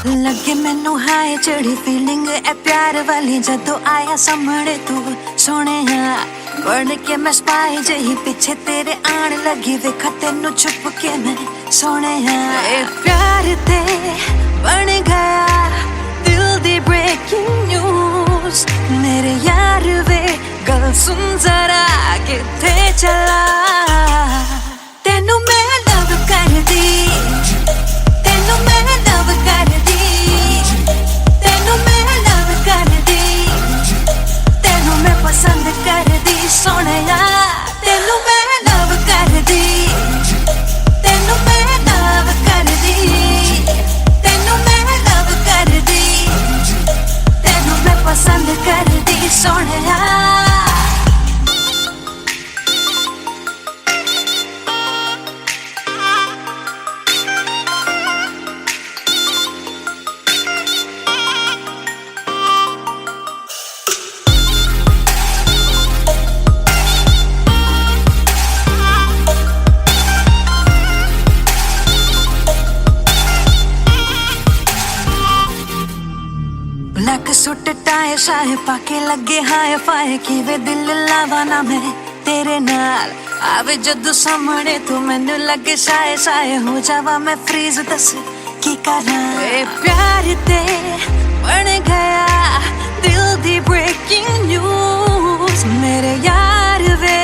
लगे मैनू हाय चढ़ी फीलिंग ए प्यार वाली जदों आया सामने तू सोने बन के मैं स्पाई जही पीछे तेरे आन लगी वेखा तेनू छुप के मैं सोने प्यार ते बन गया दिल दी ब्रेकिंग न्यूज मेरे यार वे गल सुन जरा किथे चला तेनू मैं लव कर दी तेनू मैं लव कर दी तेनू मैं लव कर दी तेनू मैं पसंद कर दी सोनिया तेनू मैं लव कर दी तेनू मैं लव कर दी तेनू मैं लव कर दी तेनू मैं पसंद कर दी Sonia black suit tie Shah पाके लगे हाय फाय कि वे दिल लावा ना मैं तेरे नाल आवे जदों सामने तू मैनू लगे शाये शाये हो जावा मैं फ्रीज दस की करा प्यार ते बन गया दिल दी ब्रेकिंग न्यूज मेरे यार वे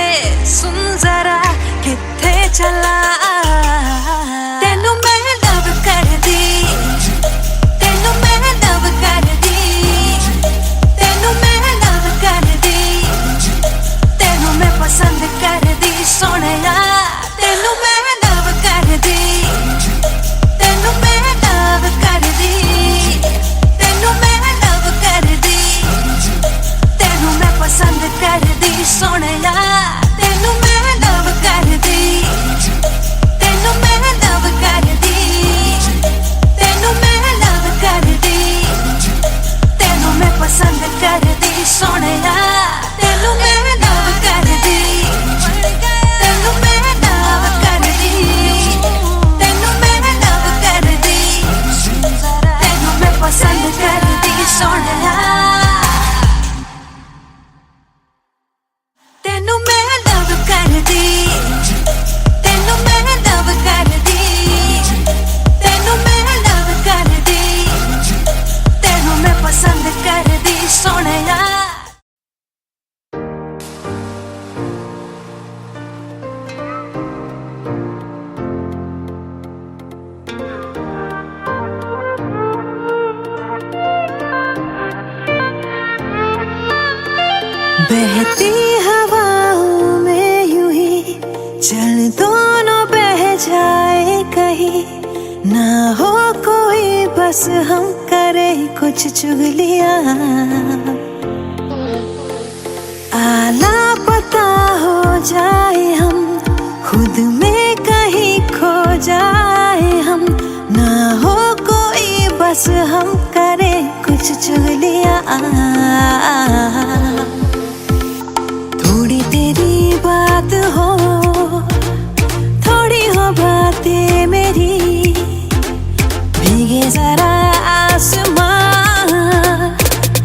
सुन जरा किथे चला तेनू मैं लव कर दी तेनू मैं लव कर दी तेनू मैं लव कर दी तेनू मैं पसंद कर दी सोनिया तेनू मैं लव कर दी तेनू मैं लव कर दी तेनू मैं लव कर दी तेनू मैं पसंद कर दी सोनिया तेनू मैं लव कर दी तेनू मैं लव कर दी तेनू मैं लव कर दी तेनू मैं पसंद कर दी सोनिया तेनू मैं लव कर दी तेनू मैं लव कर दी तेनू मैं लव कर दी तेनू मैं पसंद कर दी सोनिया तेनू मैं लव कर दी तेनू मैं लव कर दी तेनू मैं लव कर दी तेनू मैं पसंद कर दी सोनिया बहती हवाओं में यूं ही चल दोनों बह जाए कहीं ना हो कोई बस हम करे कुछ चुगलियां आला पता हो जाए हम खुद में कहीं खो जाए हम ना हो कोई बस हम करे कुछ चुगलियां थोड़ी तेरी बात हो थोड़ी हो बातें मेरी भीगे जरा आसमां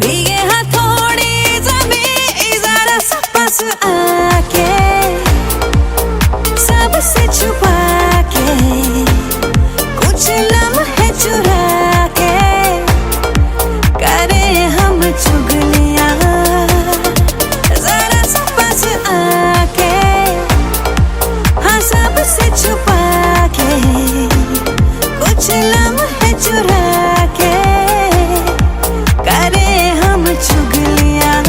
भीगे हाँ थोड़ी ज़मीं जरा सा पास आके सबसे छुपा के कुछ लम्हे चुरा के करे हम चुगलियां जरा सा पास आके हाँ सबसे छुपा के कुछ लम्हे चुरा के करे हम चुगलियां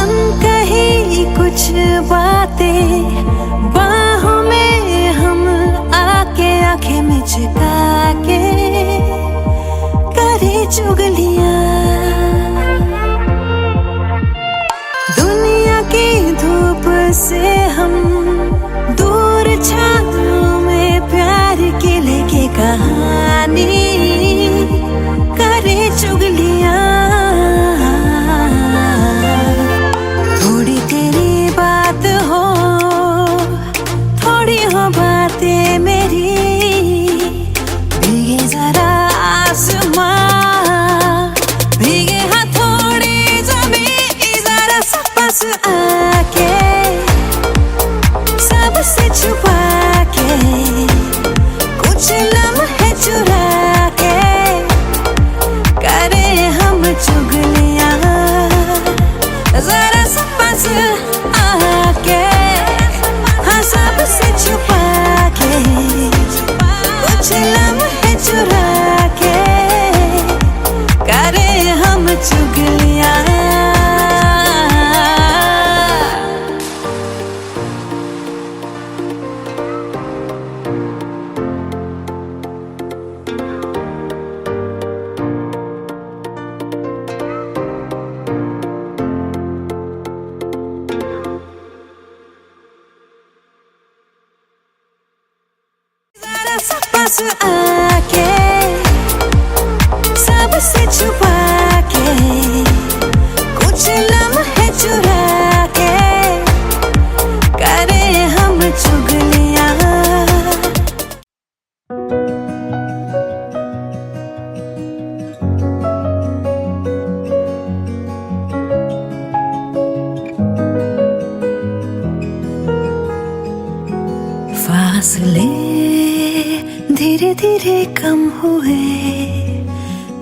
अनकही कुछ बातें बाहों में हम आके आंखें में झुका के करे चुगलियां दुनिया की धूप से हम दूर छाँव में प्यार के लेके कहा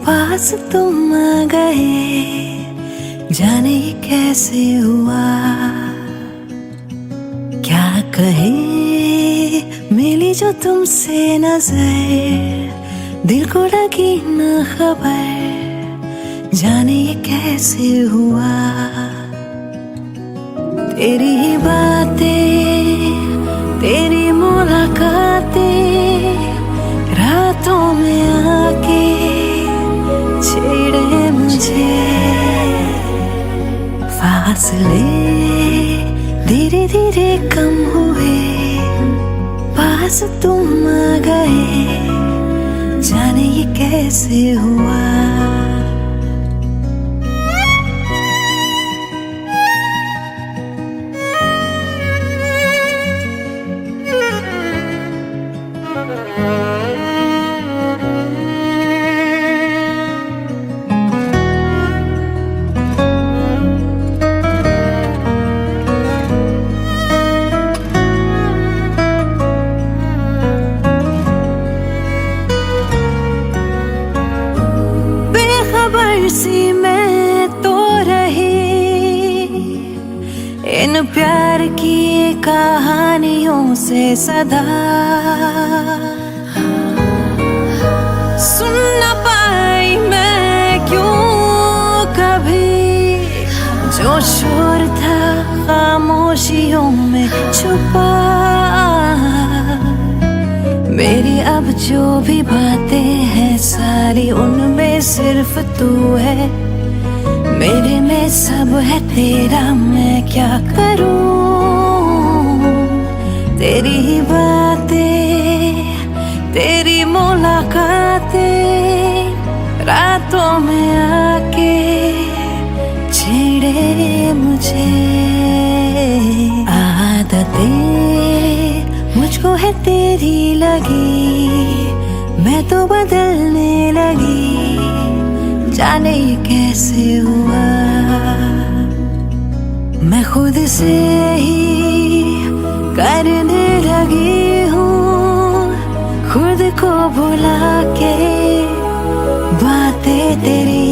पास तुम आ गए, जाने ये कैसे हुआ। क्या कहे मिली जो तुमसे नजर, दिल को लगी ना खबर, जाने ये कैसे हुआ। तेरी ही बातें, तेरी मुलाकातें, रातों में आके छेड़े मुझे। फासले धीरे धीरे कम हुए, पास तुम आ गए, जाने ये कैसे हुआ। सी मैं तो रही इन प्यार की कहानियों से सदा, सुन न पाई मैं क्यों कभी जो शोर था खामोशियों में छुपा। मेरी अब जो भी बातें हैं सारी उनमें सिर्फ तू है, मेरे में सब है तेरा, मैं क्या करूं। तेरी ही बातें, तेरी मुलाकातें, रातों में आके छेड़े मुझे। आदतें मुझको है तेरी लगी, मैं तो बदलने लगी, जाने ये कैसे हुआ। मैं खुद से ही करने लगी हूँ, खुद को भुला के बातें तेरी।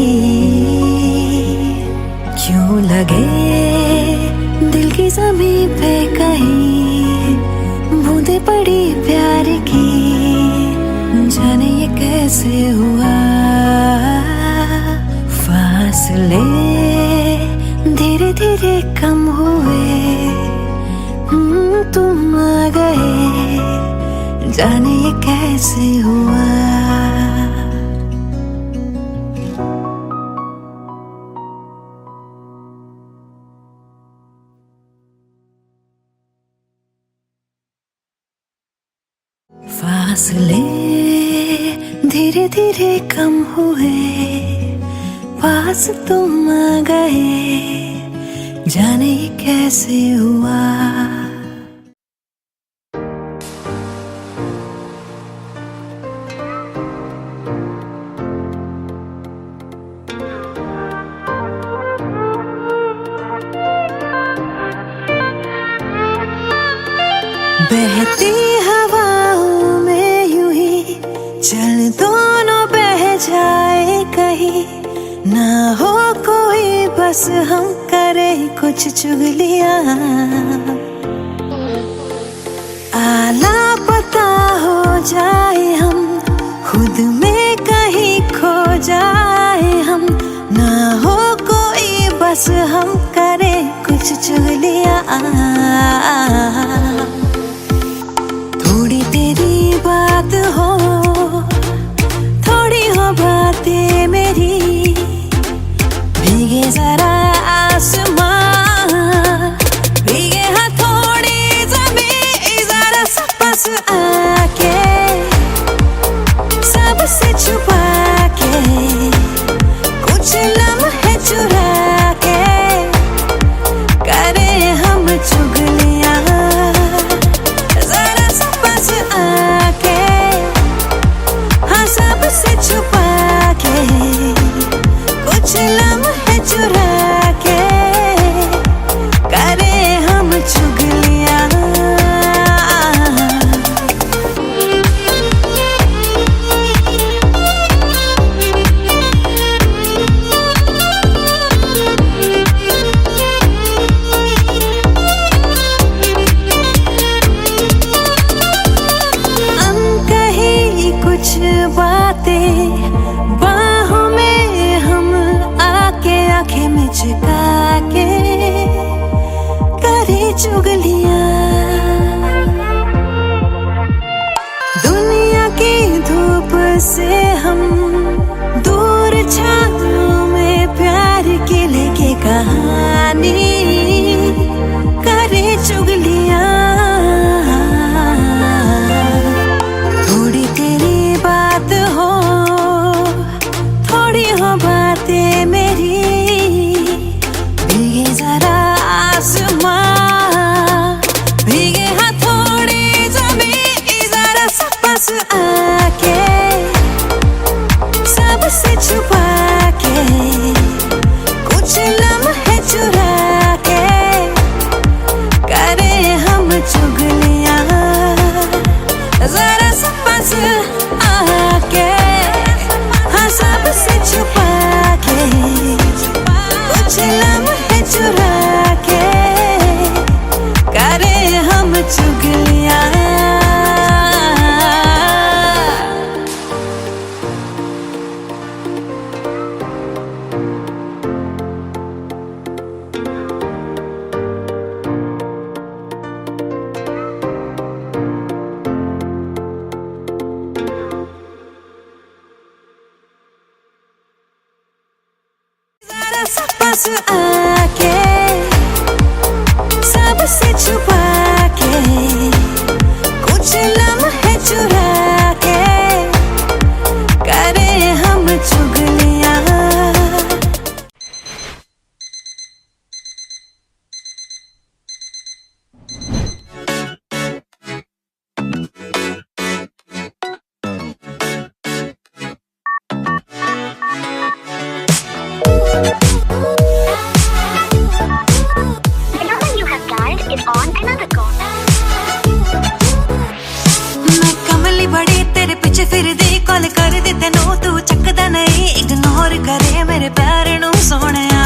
क्यों लगे दिल की ज़मीं पे कहीं बूंदे पड़ी प्यार की, जाने ये कैसे हुआ। फासले धीरे धीरे कम हुए, तुम आ गए, जाने ये कैसे हुआ। फासले धीरे धीरे कम हुए, पास तुम आ गए, जाने ये कैसे हुआ। बहती हवाओं में यूं ही चल दोनों बह जाए कहीं, ना हो कोई बस हम करे कुछ चुगलियां। आला पता हो जाए हम, खुद में कहीं खो जाए हम, ना हो कोई बस हम करे कुछ चुगलियां। थोड़ी तेरी बात हो, थोड़ी हो बातें मेरी, भीगे जरा आसमां, भीगे हाँ थोड़ी ज़मीं, जरा सा पास आके सबसे छुपा के, कुछ लम्हे चुरा के करे हम चुग छुपा के, कुछ लम्हे चुरा के करे हम चुगलियां, जरा सा पास आके, हाँ सबसे छुपा के, कुछ लम्हे चुरा के करे हम चुगलियां। पास आके सबसे छुपा के, कुछ लम्हे चुरा के करे हम चुगलियां। मैं कमली बड़ी तेरे पीछे फिरदी, कॉल कर दी तेनू तू चकदा नहीं, इग्नोर करे मेरे प्यार नू सोहणिया।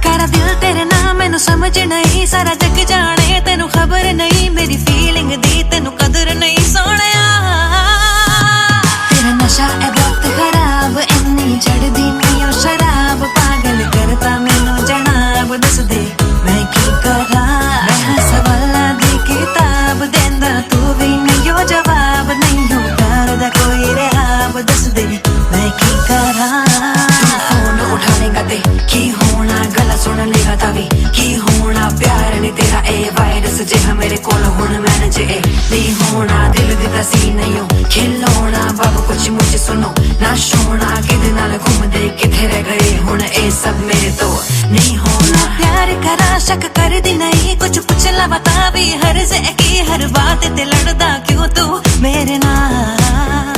करा दिल तेरे नाम मैनू समझ नहीं, सारा जग जाने तेनू खबर नहीं, मेरी फीलिंग दी तेनू कदर नहीं सोहणिया। तेरा नशा है बहुत खराब, इन्नी चढ़दी नहीं ओ शराब, पागल करता मैनू जनाब, दस दे मैं की करा। मैं सवाला दी किताब देंदा तू भी नहीं हो जवाब, नहीं हो प्यार दा कोई रहाब, दस दे मैं की करा। फोन उठानेगा ते की होना, गला सुन लेगा तावी की होना, प्यार नहीं तेरा ए वायरस जिहा मेरे कोल हुण मैनेज ए नहीं होना, दिल दिता सी नहीं हो खिलौना, बाबू कुछ मुझे सुनो ना सोना, किदे नाल घूमदे किथे रह गए हुण ए सब मेरे तो नहीं होना। प्यार करा शक कर दी नहीं, कुछ पूछ ला बता भी हर से की, हर बात ते लड़दा क्यों तू मेरे नाल।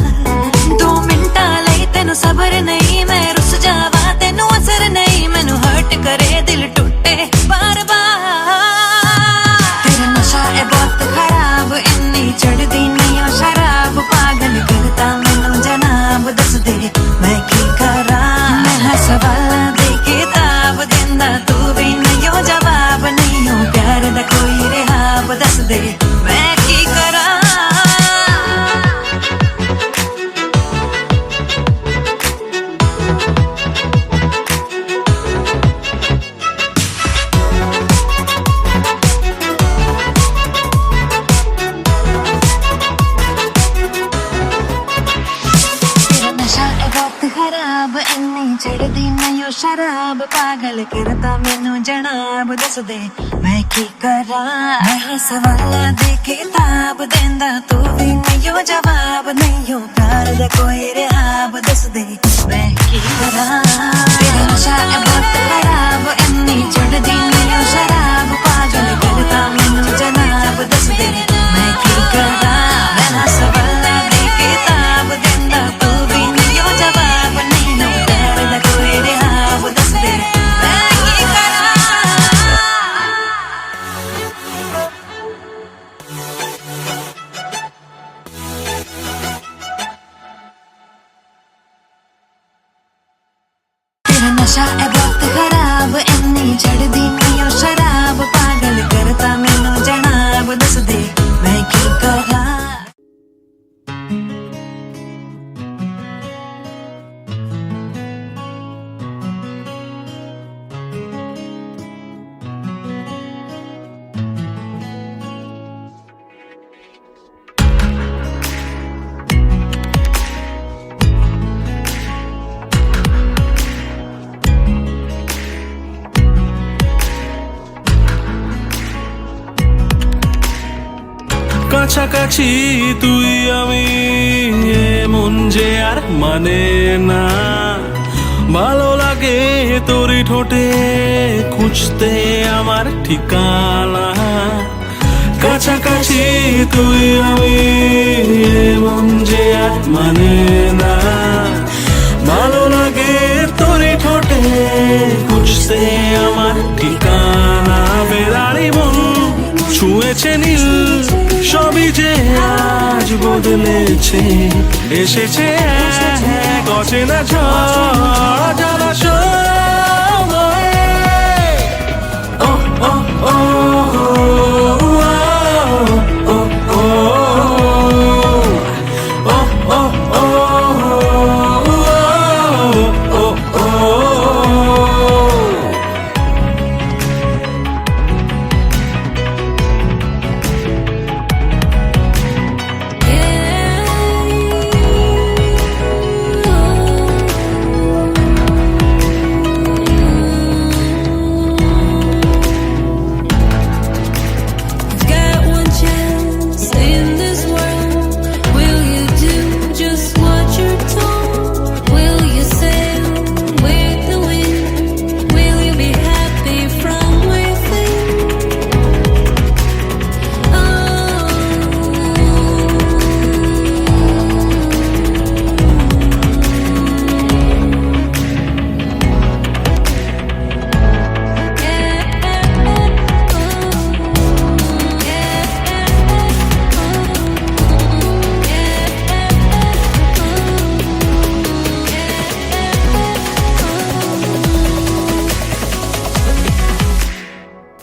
2 मिनटा लई तेनू सबर नहीं, मैं रुस जावा तेनू असर नहीं, मैनू हर्ट करे दिल टूटे बार बार। तेरा नशा है बहुत खराब, इन्नी चढ़दी नहीं ओ शराब, पागल करता मैनू जनाब, दस दे मैं की करा। मैं सवाला दे किताब देंदा तू भी नहीं हो जवाब, नहीं हो प्यार दा कोई रहाब, दस दे मैं की करा। खराब इन्नी चढ़दी नहीं ओ शराब, पागल करता मैनू जनाब, दस दे मैं की करा। मैं सवाला दे किताब देंदा तू भी नहीं हो जवाब, नहीं हो प्यार दा कोई रहाब, दस दे मैं की करा। तेरा नशा है बहुत खराब, इन्नी चढ़दी नहीं ओ शराब, पागल करता मैनू जनाब, दस दे मैं की करा। मैं सवाला दे किताब देंदा तू भी नहीं हो जवाब, नहीं हो प्यार दा कोई रहाब, दस दे मैं की करा। तेरा नशा है बहुत खराब, इन्नी चढ़दी नहीं ओ शराब, पागल करता मैनू जनाब, दस दे मैं की करा। কাছাকাছি তুই আমি মন যে আর মানে না, ভালো লাগে তোরই ঠোঁটে খুঁজতে আমার ঠিকানা। কাছাকাছি তুই আমি মন যে আর মানে না, খুঁজতে আমার ঠিকানা ফেরারি মন ছুঁয়েছে নীল সবই যে আজ বদলেছে এসেছে এক অচেনা ঝড় যাওয়ার সময় ও ও ও Got one chance in this world. Will you do just what you're told? Will you sail with the wind? Will you be happy from within?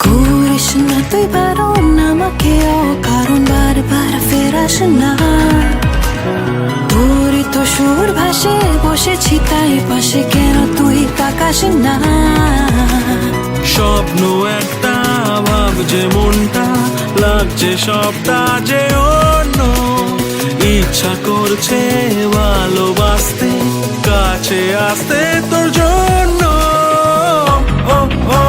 করিস না তুই বারণ আমাকে অকারণ বারবার ফেরাস না তোরই তো সুর ভাসে বসেছি তাই পাশে কেন তুই তাকাস না স্বপ্ন একটা ভাবছে মনটা লাগছে সবটা যে অন্য ইচ্ছা করছে ভালোবাসতে কাছে আসতে তোর জন্য ও ও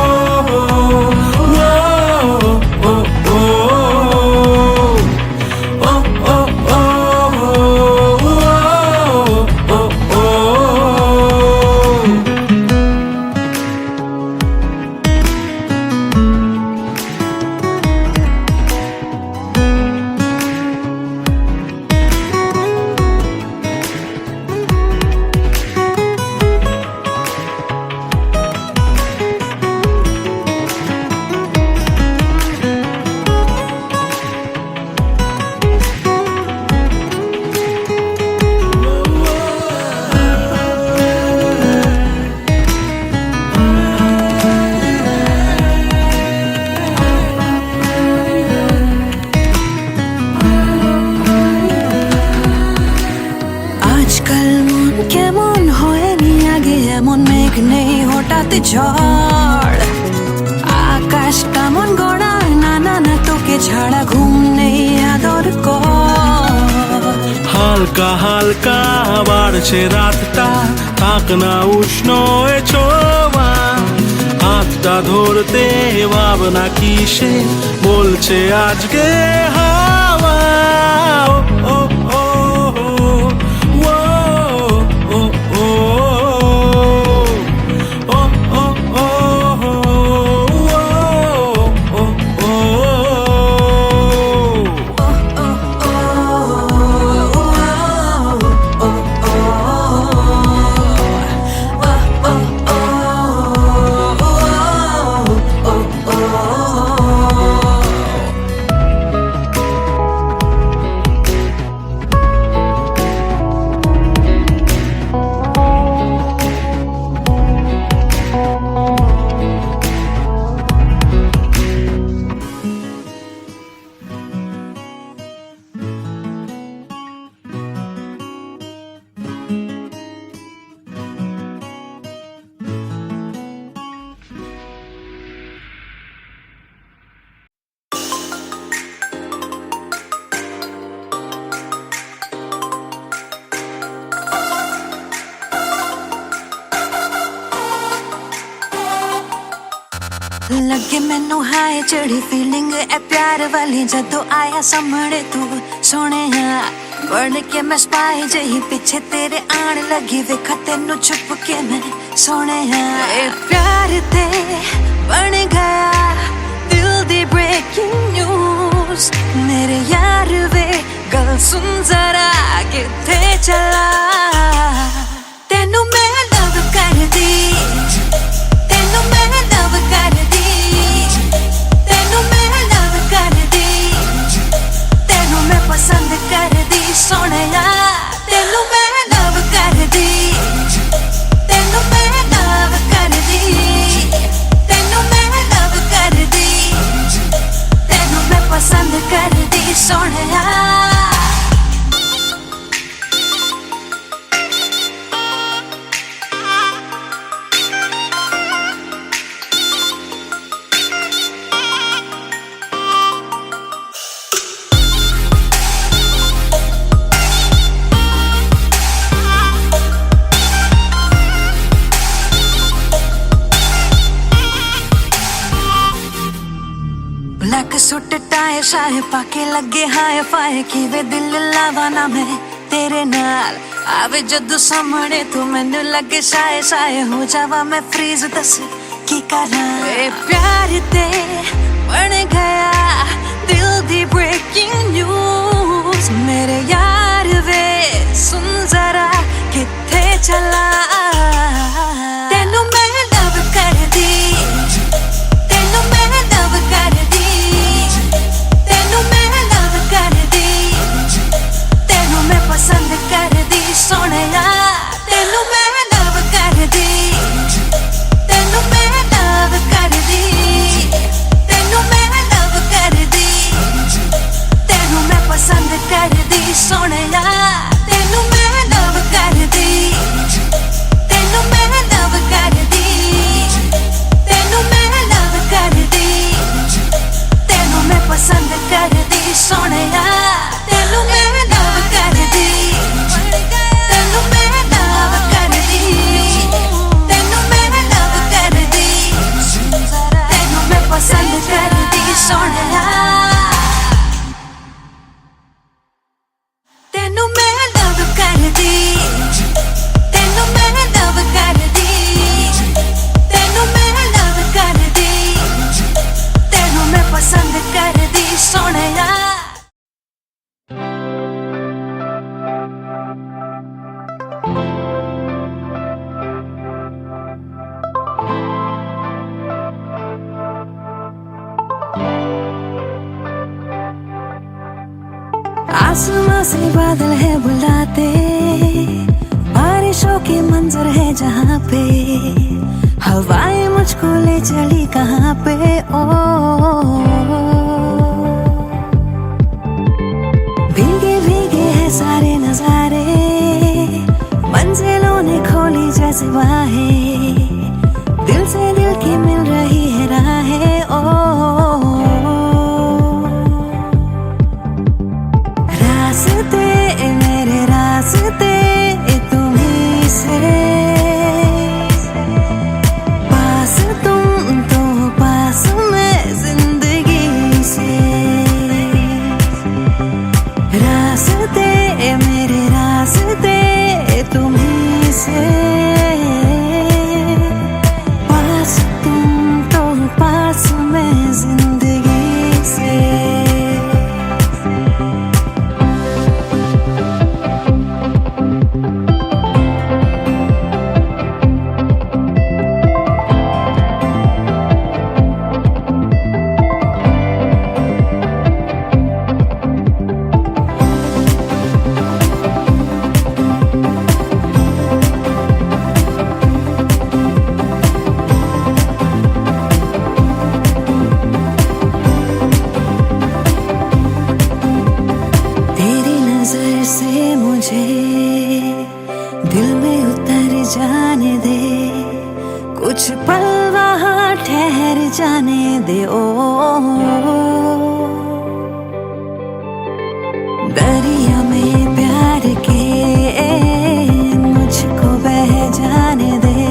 আজকাল মন কেমন হয়নি আগে এমন মেঘ নেই হঠাৎ ঝড় আকাশটা মন গড়া না না না তোকে ছাড়া ঘুম নেই আদর কর হালকা হালকা বাড়ছে রাতটা থাক না উষ্ণ এ ছোঁয়া হাতটা ধরতে ভাবনা কিসে বলছে আজকে হাওয়া ও ও ਲੱਗੇ ਮੈਨੂੰ ਹਾਏ ਚੜੀ ਫੀਲਿੰਗ ਐ ਪਿਆਰ ਵਾਲੀ ਜਦੋਂ ਆਇਆ ਸਾਹਮਣੇ ਤੂੰ ਸੋਹਣਿਆ ਬਣ ਕੇ ਮੈਂ ਸਪਾਈ ਜਹੀ ਪਿੱਛੇ ਤੇਰੇ ਆਣ ਲੱਗੀ ਵੇਖਾ ਤੈਨੂੰ ਛੁਪ ਕੇ ਮੈਂ ਸੋਹਣਿਆ ਇਹ ਪਿਆਰ ਤੇ ਬਣ ਗਿਆ ਦਿਲ ਦੀ ਬ੍ਰੇਕਿੰਗ ਨਿਊਜ਼ ਮੇਰੇ ਯਾਰ ਵੇ ਗੱਲ ਸੁਣ ਜ਼ਰਾ ਕਿੱਥੇ ਚਲਾ ਤੈਨੂੰ ਮੈਂ ਲਵ ਕਰਦੀ ਤੈਨੂੰ ਮੈਂ सुट टाए शाए पाके लगे हाय फाय किवे दिल लावा ना मैं तेरे नाल आवे जदू सामने तू मैनू लगे शाए शाए हो जावा मैं फ्रीज दस की करा ए प्यार ते बन गया दिल दी ब्रेकिंग न्यूज मेरे यार वे सुन जरा किथे चला तेनू मैं लव कर दी तेनू मैं लव कर दी तेनू मैं लव कर दी तेनू मैं पसंद कर दी सोहणिया तेनू मैं लव कर दी तेनू मैं लव कर दी तेनू मैं लव कर दी तेनू मैं पसंद कर दी सोहणिया तेनू मैं लव कर दी तेनू मैं लव कर दी तेनू मैं लव कर दी तेनू मैं पसंद कर दी सोहणिया तेनू मैं लव कर दी तेनू मैं लव कर दी तेनू मैं लव कर दी तेनू मैं पसंद कर दी सोहणिया तेनू मैं लव कर दी तेनू मैं लव कर दी तेनू मैं लव कर दी तेनू मैं पसंद कर दी सोहणिया आसमां से बादल है बुलाते बारिशों के मंजर है जहाँ पे हवाएं मुझको ले चली कहाँ पे ओ भीगे भीगे है सारे नजारे मंजिलों ने खोली जैसे बाहें दिल से दिल की मिल रही है राहें ओ रास्ते मेरे रास्ते तुम्हीं से पास तुम तो पास मैं जिंदगी से रास्ते मेरे रास्ते तुम्हीं से पास तुम तो पास मैं जिंदगी से से मुझे दिल में उतर जाने दे कुछ पल वहाँ ठहर जाने दे ओ दरिया में प्यार के मुझको बह जाने दे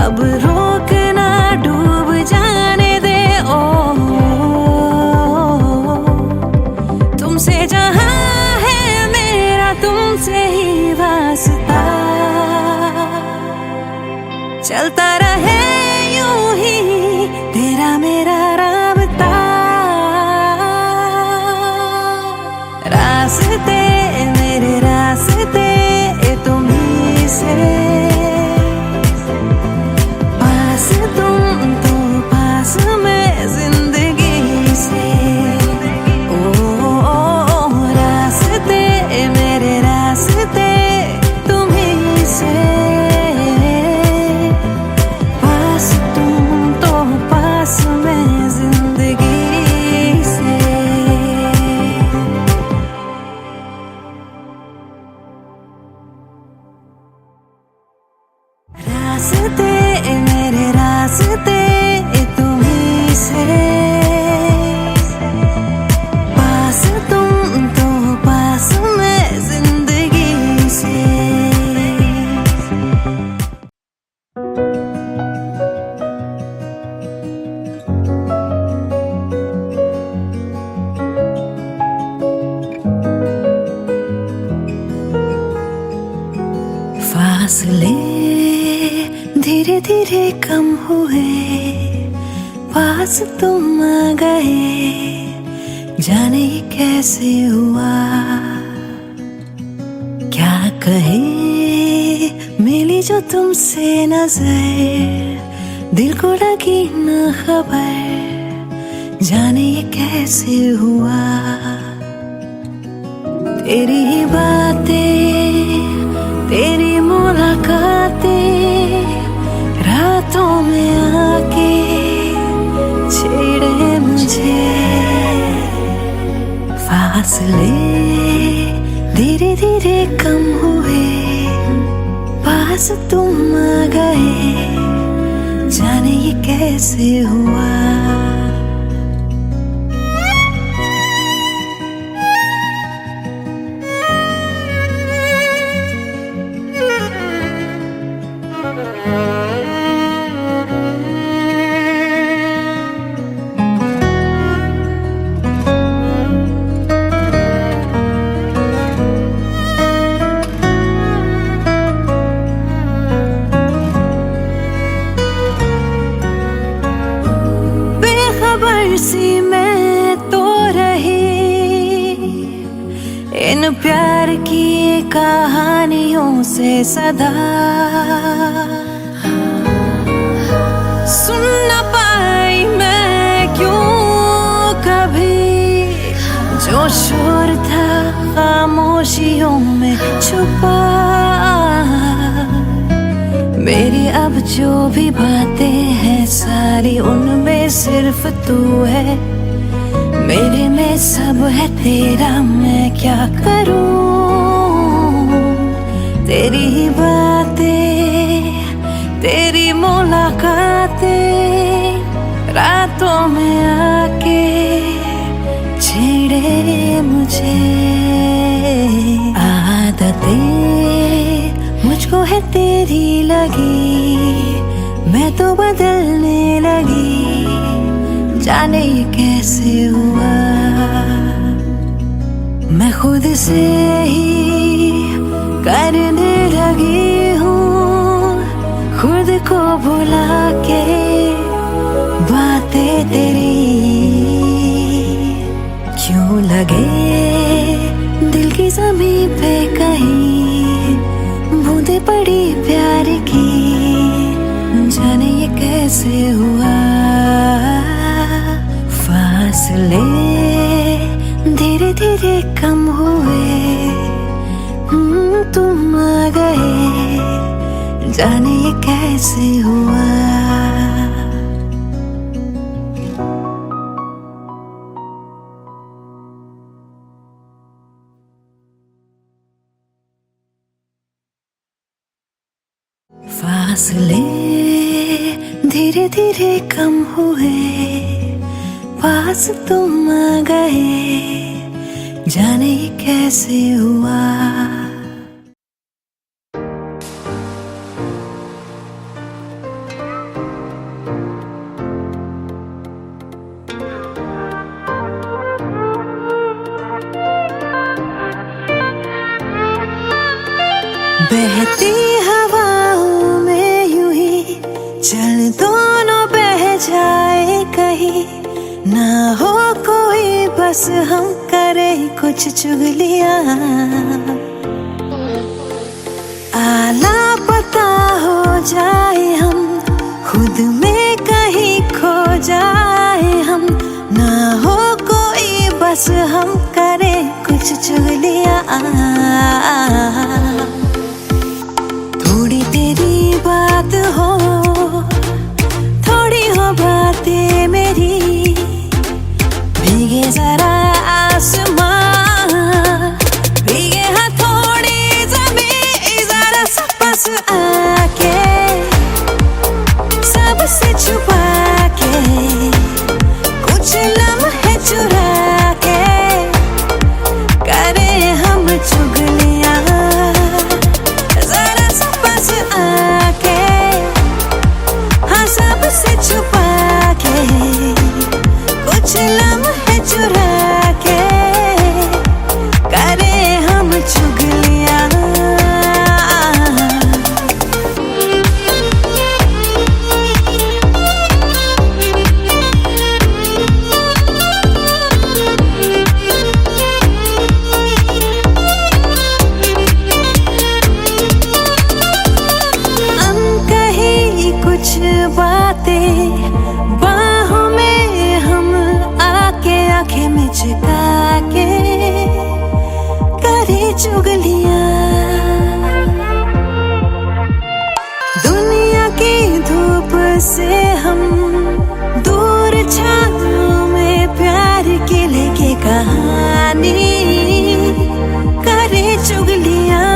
अब रोक ना डूब जाने दे ओ तुमसे जहाँ तुमसे ही वास्ता चलता रहे यूं ही तेरा मेरा राबता रास्ते मेरे रास्ते तुम्हीं से पास तुम तो पास मैं जिंदगी से रास्ते तुम्हीं से पास तुम तो पास मैं जिंदगी से रास्ते मेरे रास्ते तुम्हीं से पास तुम तो पास मैं जिंदगी से फासले धीरे धीरे कम हुए, पास तुम आ गए, जाने ये कैसे हुआ। क्या कहे मिली जो तुमसे नजर, दिल को लगी न खबर, जाने ये कैसे हुआ। तेरी ही बातें, तेरी मुलाकातें, रातों में आके छेड़े मुझे। फासले धीरे धीरे कम हुए, पास तुम आ गए, जाने ये कैसे हुआ। सी मैं तो रही इन प्यार की कहानियों से सदा, सुन न पाई मैं क्यों कभी जो शोर था खामोशियों में छुपा। मेरी अब जो भी बातें हैं सारी, उनमें सिर्फ तू है, मेरे में सब है तेरा, मैं क्या करूं। तेरी ही बातें, तेरी मुलाकातें, रातों में आके छेड़े मुझे। आदतें मुझको है तेरी लगी, मैं तो बदलने लगी, जाने ये कैसे हुआ। मैं खुद से ही करने लगी हूँ, खुद को भुला के बातें तेरी। क्यों लगे दिल की ज़मीं पे कहीं बूंदे पड़ी प्यार की, जाने ये कैसे हुआ। फासले धीरे धीरे कम हुए, तुम आ गए, जाने ये कैसे हुआ। फासले धीरे धीरे कम हुए, पास तुम आ गए, जाने ये कैसे हुआ। बहती हवाओं में यूं ही चल दोनों बह जाए कहीं, ना हो कोई बस हम करे कुछ चुगलियां। आला पता हो जाए हम, खुद में कहीं खो जाए हम, ना हो कोई बस हम करे कुछ चुगलियां। थोड़ी तेरी बात हो, थोड़ी हो बातें मेरी, भीगे जरा आसमां, भीगे हथौड़ी ज़मीं, जरा सा पास आके सबसे छुपा के, कुछ लम्हे चुरा के करे हम चुगलियां। जरा सा पास आके, हाँ सबसे छुपा के से हम दूर छाओं में प्यार की लेके कहानी करे चुगलियां।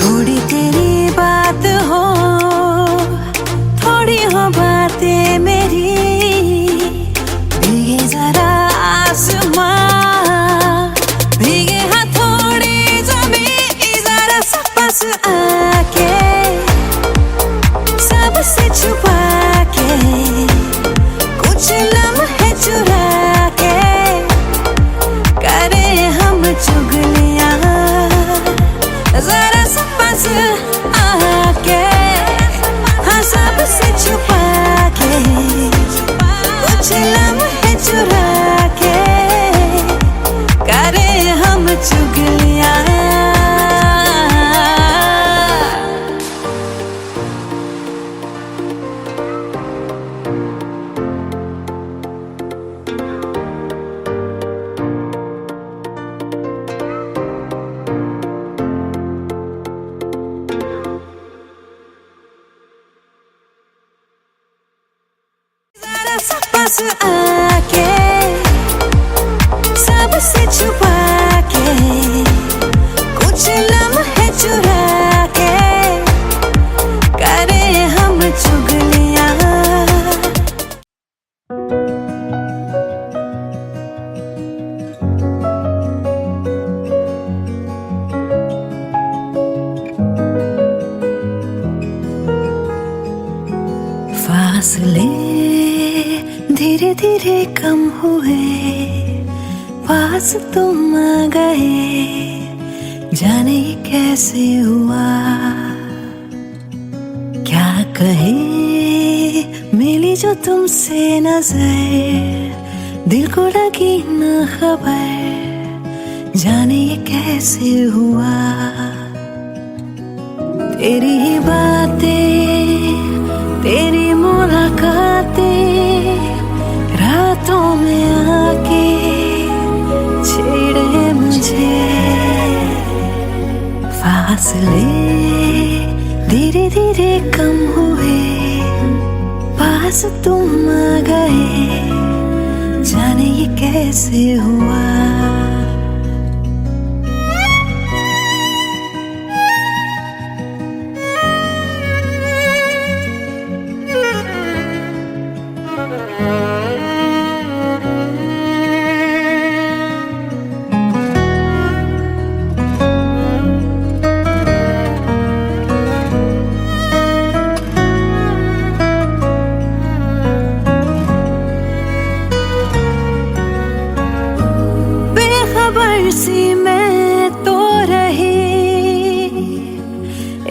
थोड़ी तेरी बात हो, थोड़ी हो बातें मेरी, भीगे जरा आसमां, भीगे हाँ थोड़ी ज़मीं, जरा सा पास आके सबसे छुपा के कुछ लम्हे चुरा के करे हम चुगलियां। जरा सा पास आके हाँ सबसे छुपा के कुछ लम्हे चुरा के करे हम चुगलियां। पास आके सबसे छुपा के कुछ लम्हे चुरा के करे हम चुगलियां। फासले धीरे धीरे कम हुए, पास तुम आ गए, जाने ये कैसे हुआ। क्या कहे मिली जो तुमसे नजर, दिल को लगी न खबर, जाने ये कैसे हुआ। तेरी ही बातें, तेरी मुलाकातें, रातों में आके छेड़े मुझे। फासले धीरे धीरे कम हुए, पास तुम आ गए, जाने ये कैसे हुआ। सी मैं तो रही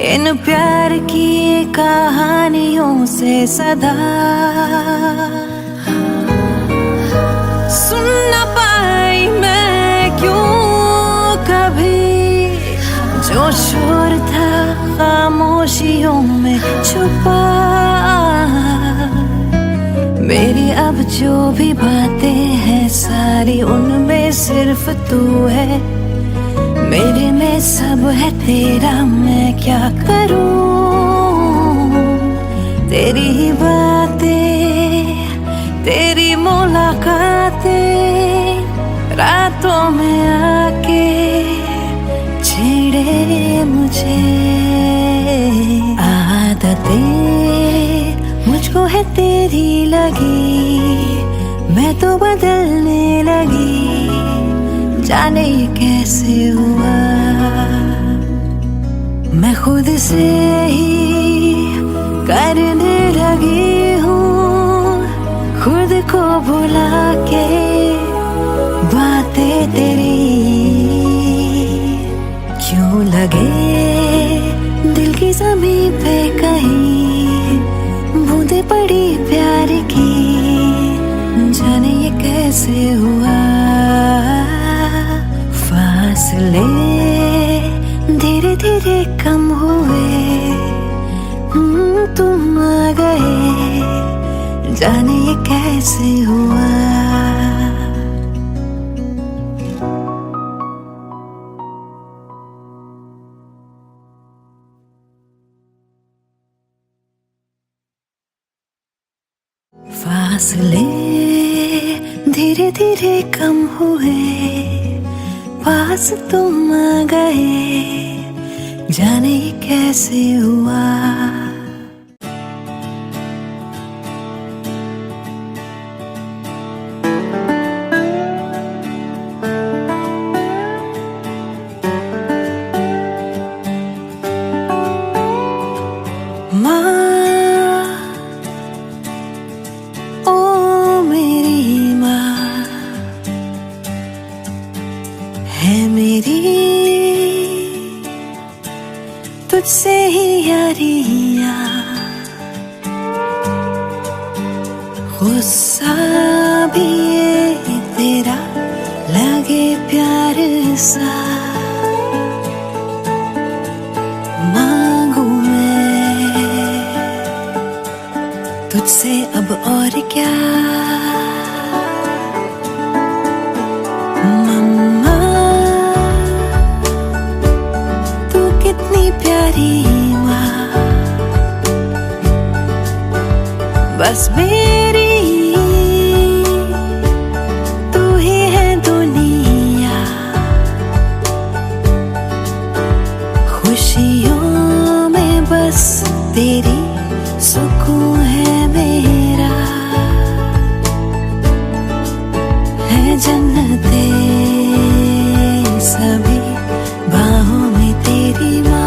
इन प्यार की कहानियों से सदा, सुन न पाई मैं क्यों कभी जो शोर था खामोशियों में छुपा। मेरी अब जो भी बातें हैं सारी उनमें सिर्फ तू है, मेरे में सब है तेरा, मैं क्या करूं। तेरी ही बातें, तेरी मुलाकातें, रातों में आके छेड़े मुझे। आदतें मुझको है तेरी लगी, मैं तो बदलने लगी, जाने ये कैसे हुआ। मैं खुद से ही करने लगी हूँ, खुद को भुला के बातें तेरी। क्यों लगे दिल की ज़मीं पे कहीं बूंदे पड़ी प्यार की, जाने ये कैसे हुआ। फासले धीरे धीरे कम हुए, तुम आ गए, जाने ये कैसे हुआ। फासले धीरे धीरे कम हुए, पास तुम आ गए, जाने कैसे हुआ। है मेरी तुझसे ही यारियां, गुस्सा भी ये तेरा लगे प्यार सा, मांगू मैं तुझसे अब और क्या। प्यारी माँ, बस मेरी तू ही है दुनिया, खुशियों में बस तेरी सुकून है मेरा, है जन्नते सभी बाहों में तेरी माँ।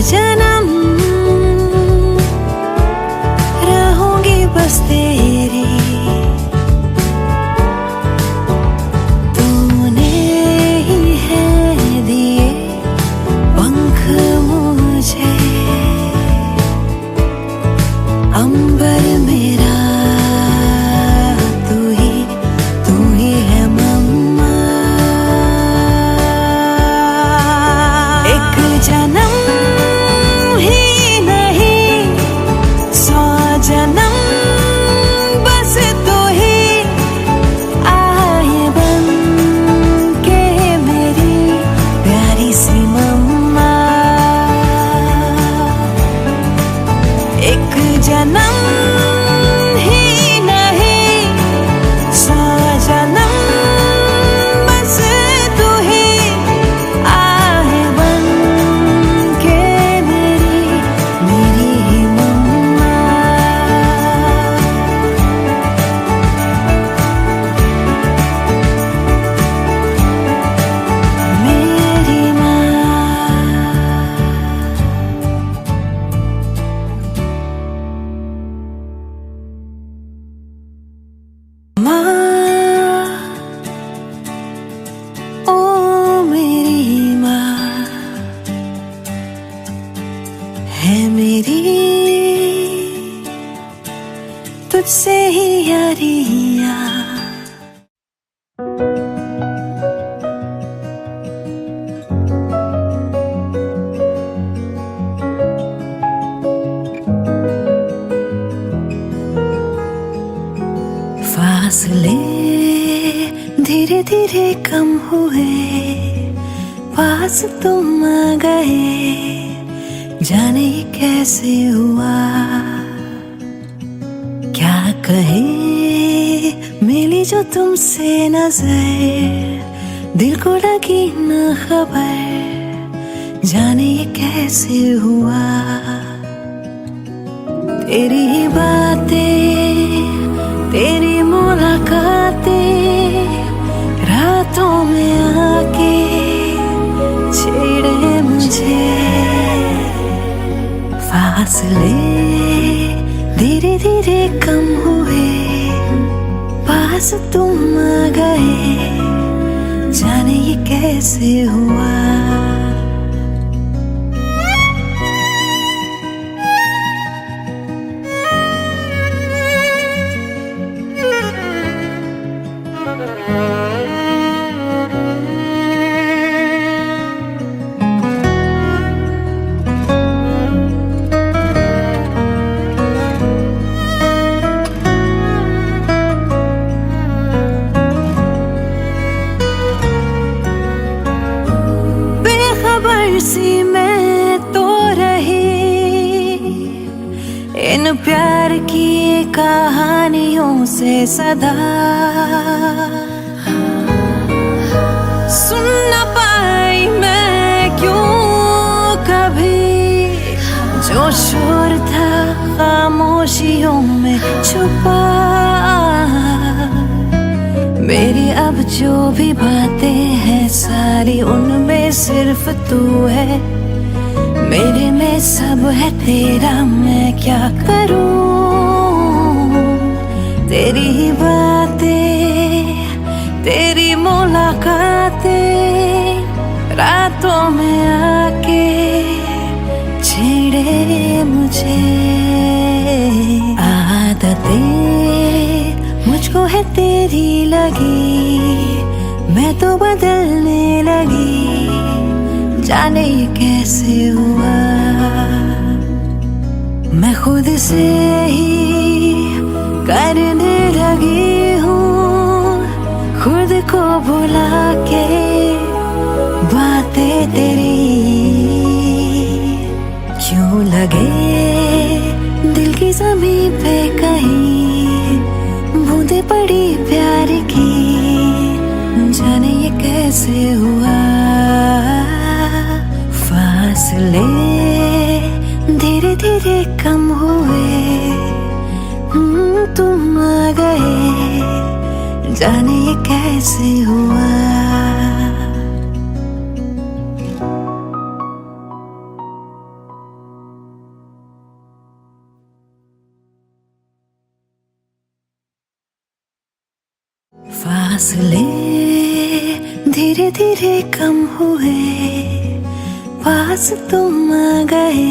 जन्म रहूंगी बस तेरी, तूने ही है दिए पंख मुझे, अंबर मेरा तू ही है मम्मा। एक जन्म है मेरी तुझसे ही यारियां। फासले धीरे धीरे कम हुए, पास तुम आ गए, जाने कैसे हुआ। क्या कहे मिली जो तुमसे नजर, दिल को लगी ना खबर, जाने ये कैसे हुआ। तेरी ही बातें, तेरी मुलाकातें, रातों में आके छेड़े मुझे। फासले धीरे धीरे कम हुए, पास तुम आ गए, जाने ये कैसे हुआ। सी मैं तो रही इन प्यार की कहानियों से सदा, सुन न पाई मैं क्यों कभी जो शोर था खामोशियों में छुपा। मेरी अब जो भी बातें हैं सारी उनमें सिर्फ तू है, मेरे में सब है तेरा, मैं क्या करूं। तेरी ही बातें, तेरी मुलाकातें, रातों में आके छेड़े मुझे। आदतें मुझको है तेरी लगी, मैं तो बदलने लगी, जाने ये कैसे हुआ। मैं खुद से ही करने लगी हूँ, खुद को भुला के बातें तेरी। क्यों लगे दिल की ज़मीं पे कहीं बूंदे पड़ी प्यार की, जाने ये कैसे हुआ। फासले धीरे धीरे कम हुए, तुम आ गए, जाने ये कैसे हुआ। फासले धीरे धीरे कम हुए, पास तुम आ गए,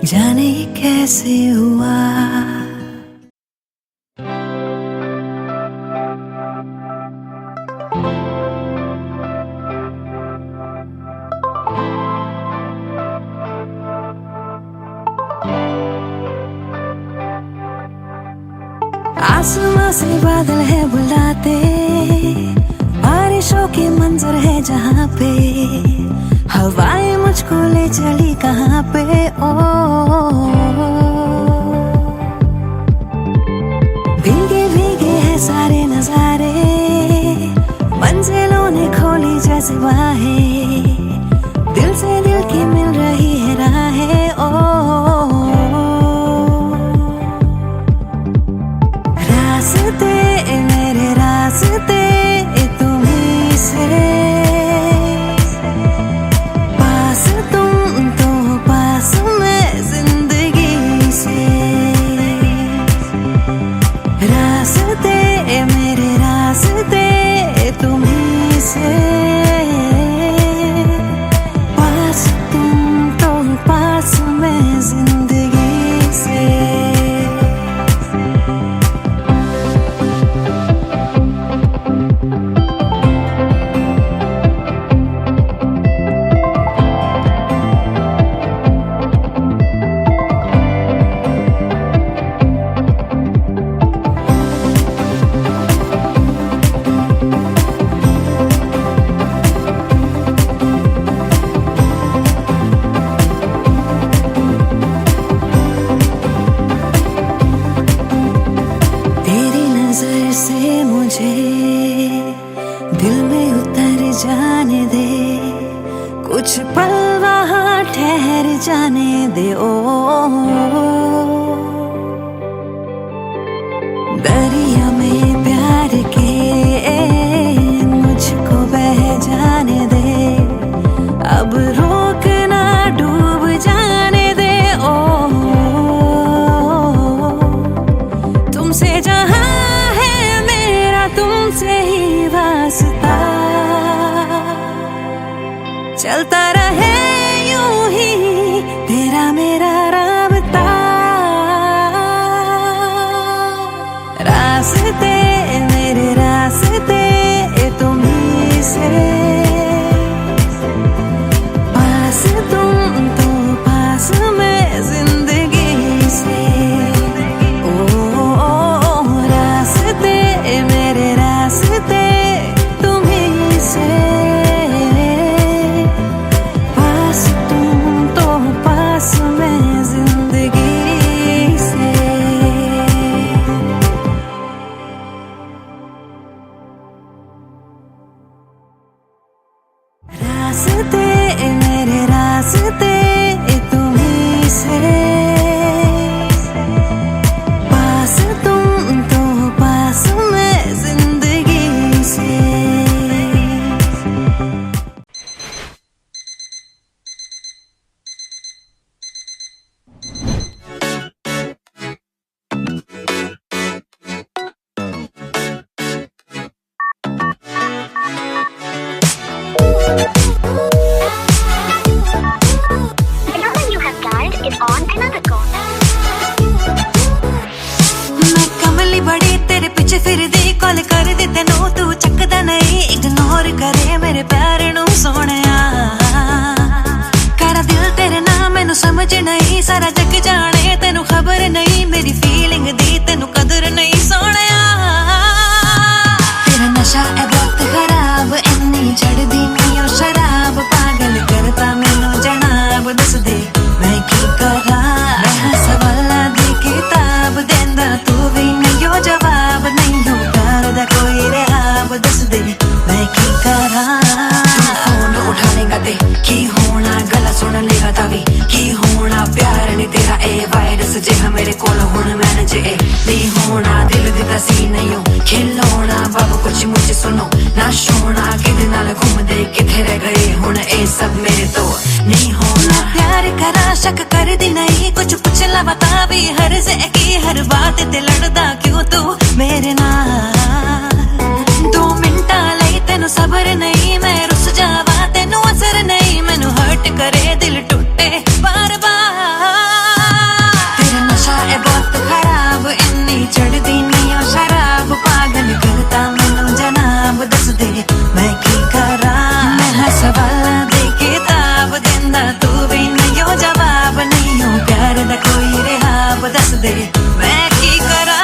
जाने ये कैसे हुआ। आसमां से बादल है बुलाते, बारिशों के मंजर है जहाँ पे, हवाएं मुझको ले चली कहाँ पे। ओ भीगे भीगे है सारे नजारे, मंजिलों ने खोली जैसे बाहें, दिल से दिल की मिल रही है राहें। ओ रास्ते मेरे रास्ते तुम्हीं से, पास तुम तो पास मैं जिंदगी से। रास्ते मेरे रास्ते तुम्हीं से, चलता रहे यूं ही तेरा मेरा राबता, रास्ते मेरे रास्ते तुम्हीं से, पास तुम तो पास मैं जिंदगी से। ओ रास्ते मेरे रास्ते तुम्हीं से, पास तुम तो पास मैं जिंदगी से। रास्ते मेरे रास्ते तुम्हीं से, पास तुम तो पास मैं जिंदगी से। The number you have dialed is on another call. मैं कमली बड़ी तेरे पीछे फिरदी, कॉल कर दी तेनू तू चकदा नहीं, इग्नोर करे मेरे प्यार नू सोहणिया। करा दिल तेरे नाम मैनू समझ नहीं, सारा जग जाने तेनू खबर नहीं, मेरी फीलिंग दी तेनू कदर नहीं सोहणिया। तेरा नशा है बहुत खराब, इन्नी चढ़दी नहीं ओ शराब, पागल करता मैनू जनाब, दस दे मैं की करा। मैं सवालां दी किताब देंदा तू भी नहीं ओ जवाब, नहीं हो प्यार दा कोई रहाब, दस दे मैं की करा। तू फोन उठानेगा ते की होना, गला सुन लेगा तावी की होना, प्यार नहीं तेरा ए वायरस जिहा मेरे कोल हुण मैनेज ए नहीं होना, दिल दिता सी नहीं हो खिलौना, बाबू कुछ मुझे सुनो ना शोना, किदे नाल घूमदे किथे रह गए हुण ए सब मेरे तो नहीं होना। प्यार करा शक कर दी नहीं, कुछ पुछ ला बता भी हर से की, हर बात ते लड़दा क्यों तू मेरे नाल। 2 मिंटा लई तेनू सबर नहीं, मैं रुस जावा तेनू असर नहीं, मैनू हर्ट करे दिल टूटे बार बार। तेरा नशा है बहुत खराब, इन्नी चढ़दी नहीं ओ शराब, पागल करता मैनू जनाब, दस दे मैं की करा। मैं सवालां दी किताब देंदा तू भी नहीं ओ जवाब, नहीं हो प्यार दा कोई रहाब, दस दे मैं की करा।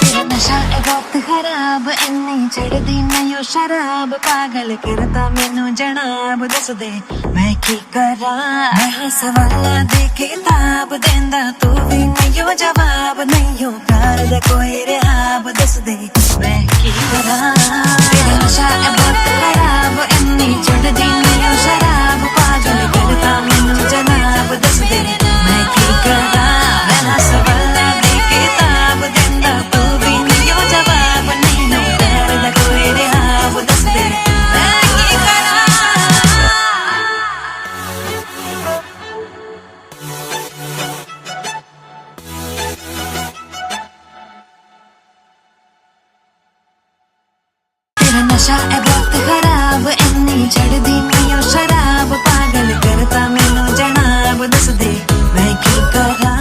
तेरा नशा है बहुत खराब, इन्नी चढ़दी नहीं ओ शराब, पागल करता मैनू जनाब, दस दे मैं की करा। मैं सवालां दी किताब देंदा तू भी नहीं ओ जवाब, नहीं हो प्यार दा कोई रहाब, दस दे मैं की करा। तेरा नशा है बहुत खराब, इन्नी चढ़दी नहीं ओ शराब, पागल करता मैनू जनाब, दस दे मैं की करा। मैं सवालां दी किताब देंदा तू भी नहीं ओ जवाब, नहीं हो प्यार दा कोई रहाब, दस दे मैं की करा। तेरा नशा है बहुत खराब, इन्नी चढ़दी नहीं ओ शराब, पागल करता मैनू जनाब, दस दे मैं की करा।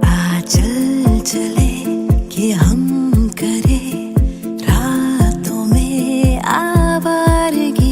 आ चल चले कि हम करे रातों में आवारगी,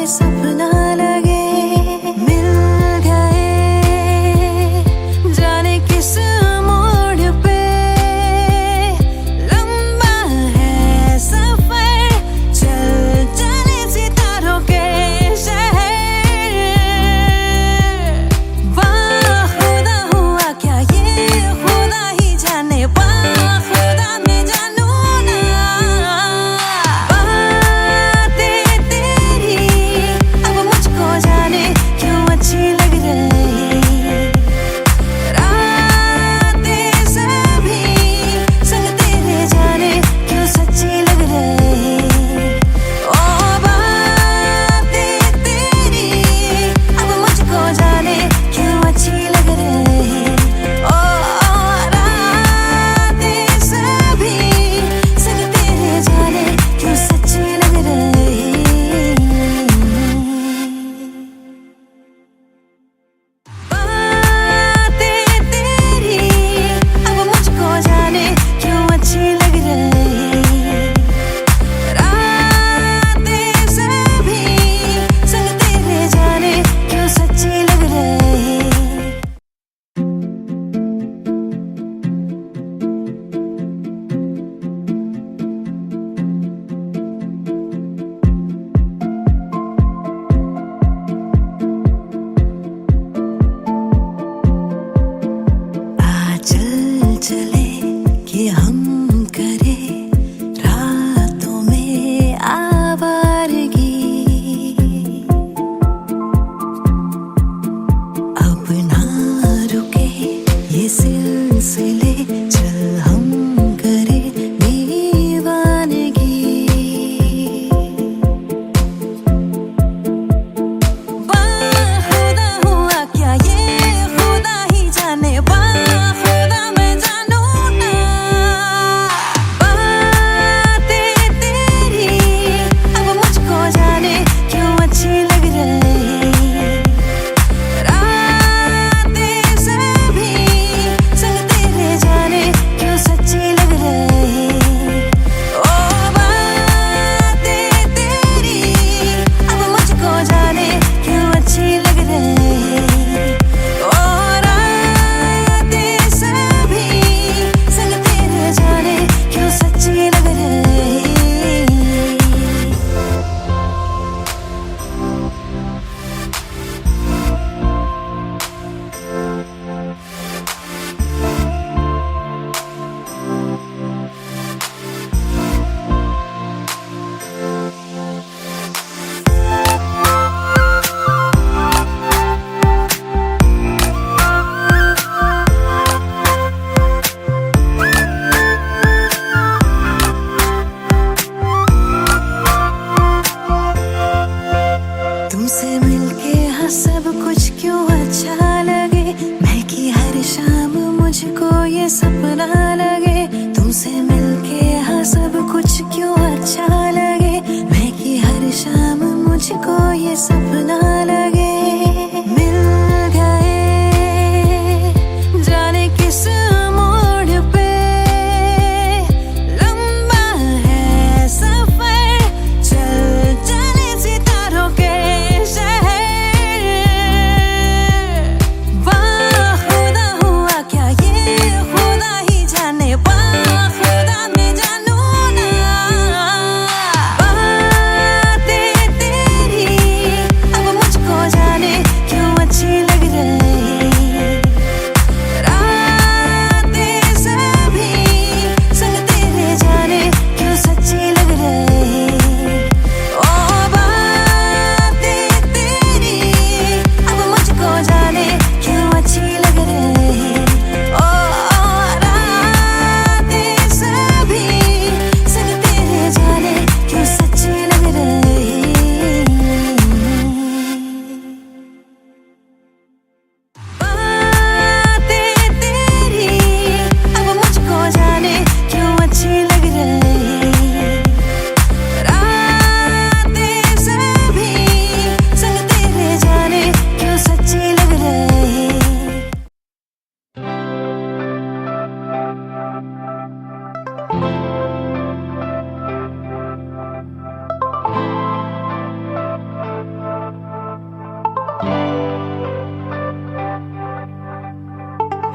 ये सपना लगे। मिल गए जाने किस मोड़ पे, लंबा है सफर, चल चले सितारों के शहर। वाह खुदा हुआ क्या ये खुदा ही जाने, वाह खुदा मैं जानू ना। बातें तेरी अब मुझको जाने क्यों अच्छी लग रही, रातें सभी संग तेरे जाने क्यों सच्ची लग रही। ओ बातें तेरी अब मुझको जाने क्यों अच्छी लग रही। ओ रातें सभी संग तेरे जाने क्यों सच्ची लग रही। बातें तेरी अब मुझको जाने क्यों अच्छी लग रही, रातें सभी संग तेरे जाने क्यों सच्ची लग रही। आ चल चले कि हम करें रातों में आवारगी, अब ना रुके ये सिलसिले, चल हम करें दीवानगी। वाह खुदा हुआ क्या ये खुदा ही जाने, वाह खुदा मैं जानू ना। बातें तेरी अब मुझको जाने क्यों अच्छी लग रही, रातें सभी संग तेरे जाने क्यों सच्ची लग रही। ओ बातें तेरी अब मुझको जाने क्यों अच्छी लग रही। ओ रातें सभी संग तेरे जाने क्यों सच्ची लग रही। तुमसे मिलके हाँ सब कुछ क्यों अच्छा लगे, मैं की हर शाम मुझको ये सपना लगे। तुमसे मिलके हाँ सब कुछ क्यों अच्छा लगे, मैं की हर शाम मुझको ये सपना लगे। मिल गए जाने किस मोड़ पे, लंबा है सफर, चल चले सितारों के शहर। वाह खुदा हुआ क्या ये खुदा ही जाने, वाह खुदा मैं जानू ना। बातें तेरी अब मुझको जाने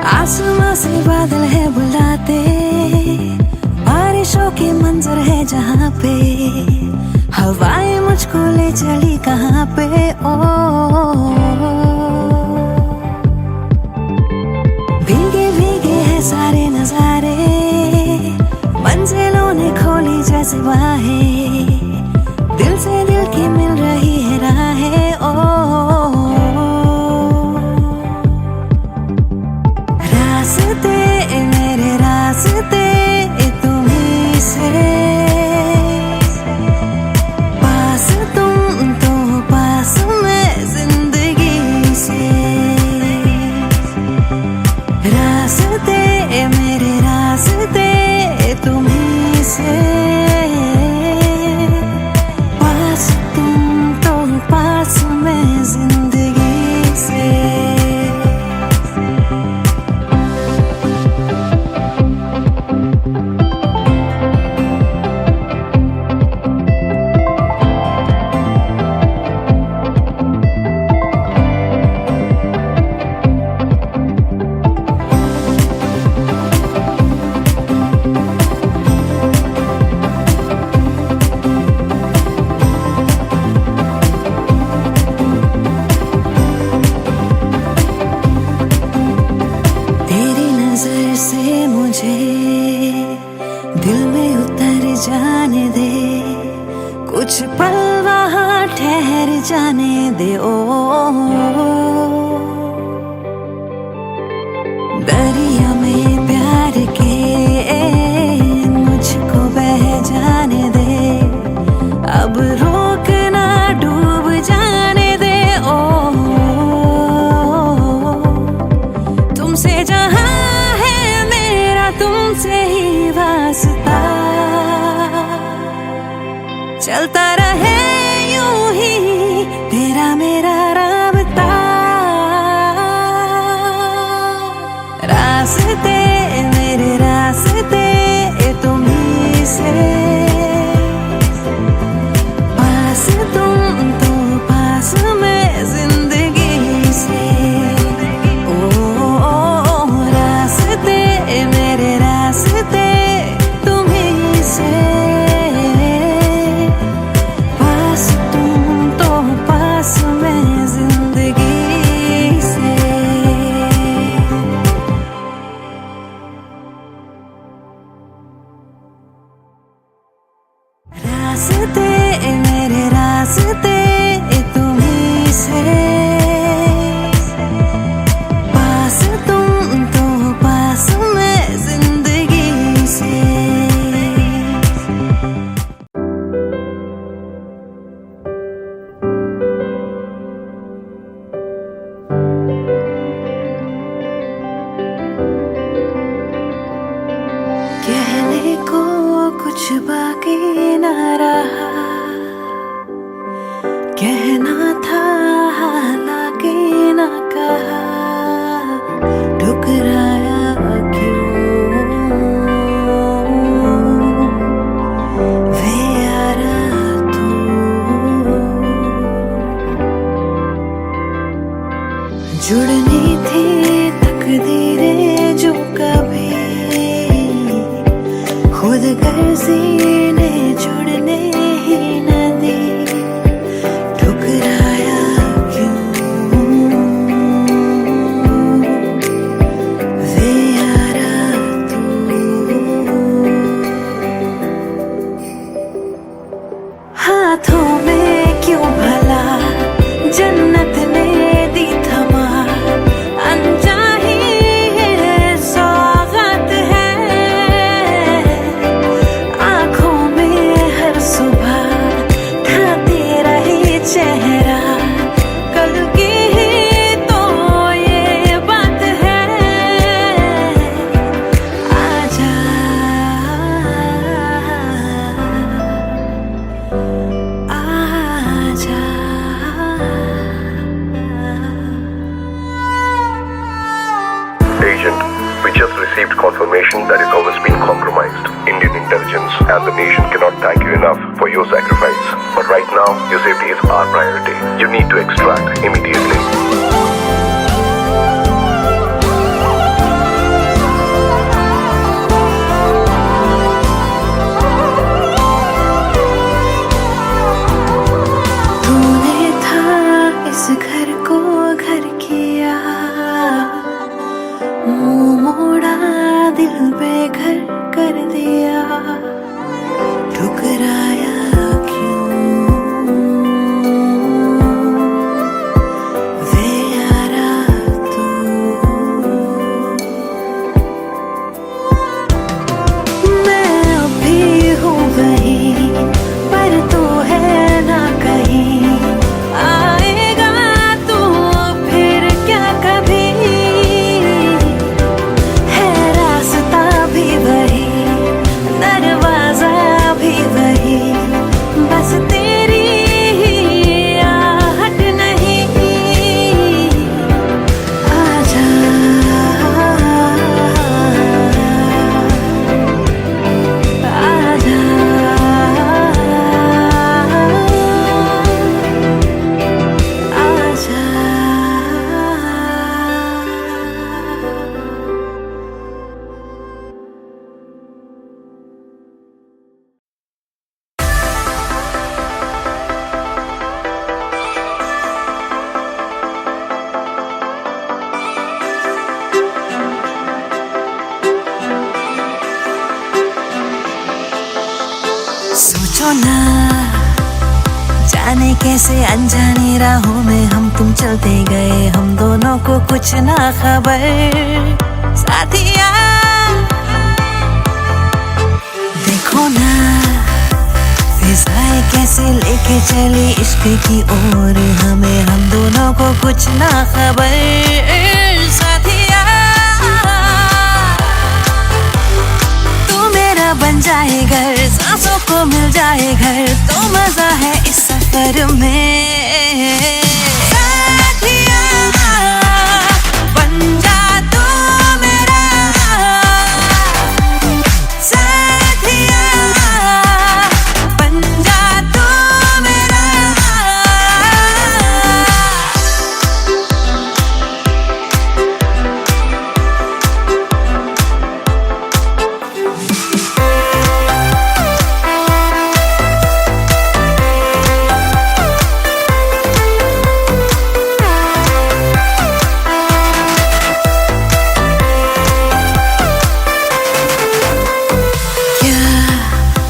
आसमां से बादल है बुलाते, बारिशों के मंजर है जहाँ पे, हवाएं मुझको ले चली कहाँ पे। ओ भीगे भीगे है सारे नजारे, मंजिलों ने खोली जैसे बाहें, दिल से दिल की मिल रही है राहें। ओ रास्ते मेरे रास्ते तुम्हीं से, पास तुम तो पास मैं जिंदगी से। रास्ते मेरे रास्ते तुम्हीं से, पास तुम तो पास मैं जिंदगी से। से मुझे दिल में उतर जाने दे, कुछ पल वहाँ ठहर जाने दे। ओ दरिया में प्यार के मुझको बह जाने दे, अब रोक ना डूब जाने दे। ओ तुमसे जहाँ तुमसे ही वास्ता, चलता रहे यूं ही तेरा मेरा राबता। रास्ते मेरे रास्ते तुम्हीं से, पास तुम तो पास मैं जिंदगी से। रास्ते मेरे रास्ते तुम्हीं से, पास तुम तो पास मैं जिंदगी से। रास्ते मेरे रास्ते तुम्हीं से, पास तुम तो पास मैं जिंदगी से। कहने को कुछ बाकी न रहा, कहना था हालांकि न कहा, ठुकराया क्यों वे यारा तू। जुड़नी थी तकदीरें जो कभी खुद गर्जी ने जुड़ने ही न दी, ठुकराया क्यों वे यारा तू। हाथों में क्यों भला जन्नत ने दी थमा, अनचाही सौगात है, आँखों में हर सुबह था तेरा ही चेहरा, कल की ही तो ये बात है। आजा आजा। Agent, we just received confirmation that your home has been compromised. Indian intelligence and the nation cannot thank you enough for your sacrifice. But right now, your safety is our priority. You need to extract immediately. बेघर कर दिया, ठुकराया क्यों वे यारा तू। मैं अभी हूँ वही, पर तू है ना कहीं। आएगा तू फिर क्या कभी, है रास्ता भी वही, दरवाजा भी वही, बस तेरी ही आहट नहीं। आजा आजा आजा। सोचो ना, जाने कैसे अनजानी राहों में हम तुम चलते गए, हम दोनों को कुछ ना खबर। साथिया देखो ना, फिजाएं कैसे लेके चली इश्क की ओर हमें, हम दोनों को कुछ ना खबर। साथिया तू मेरा बन जाए घर, सांसों को मिल जाए घर, तो मजा है इस सफर में। साथिया बन जा तू मेरा, साथिया बन जा तू मेरा।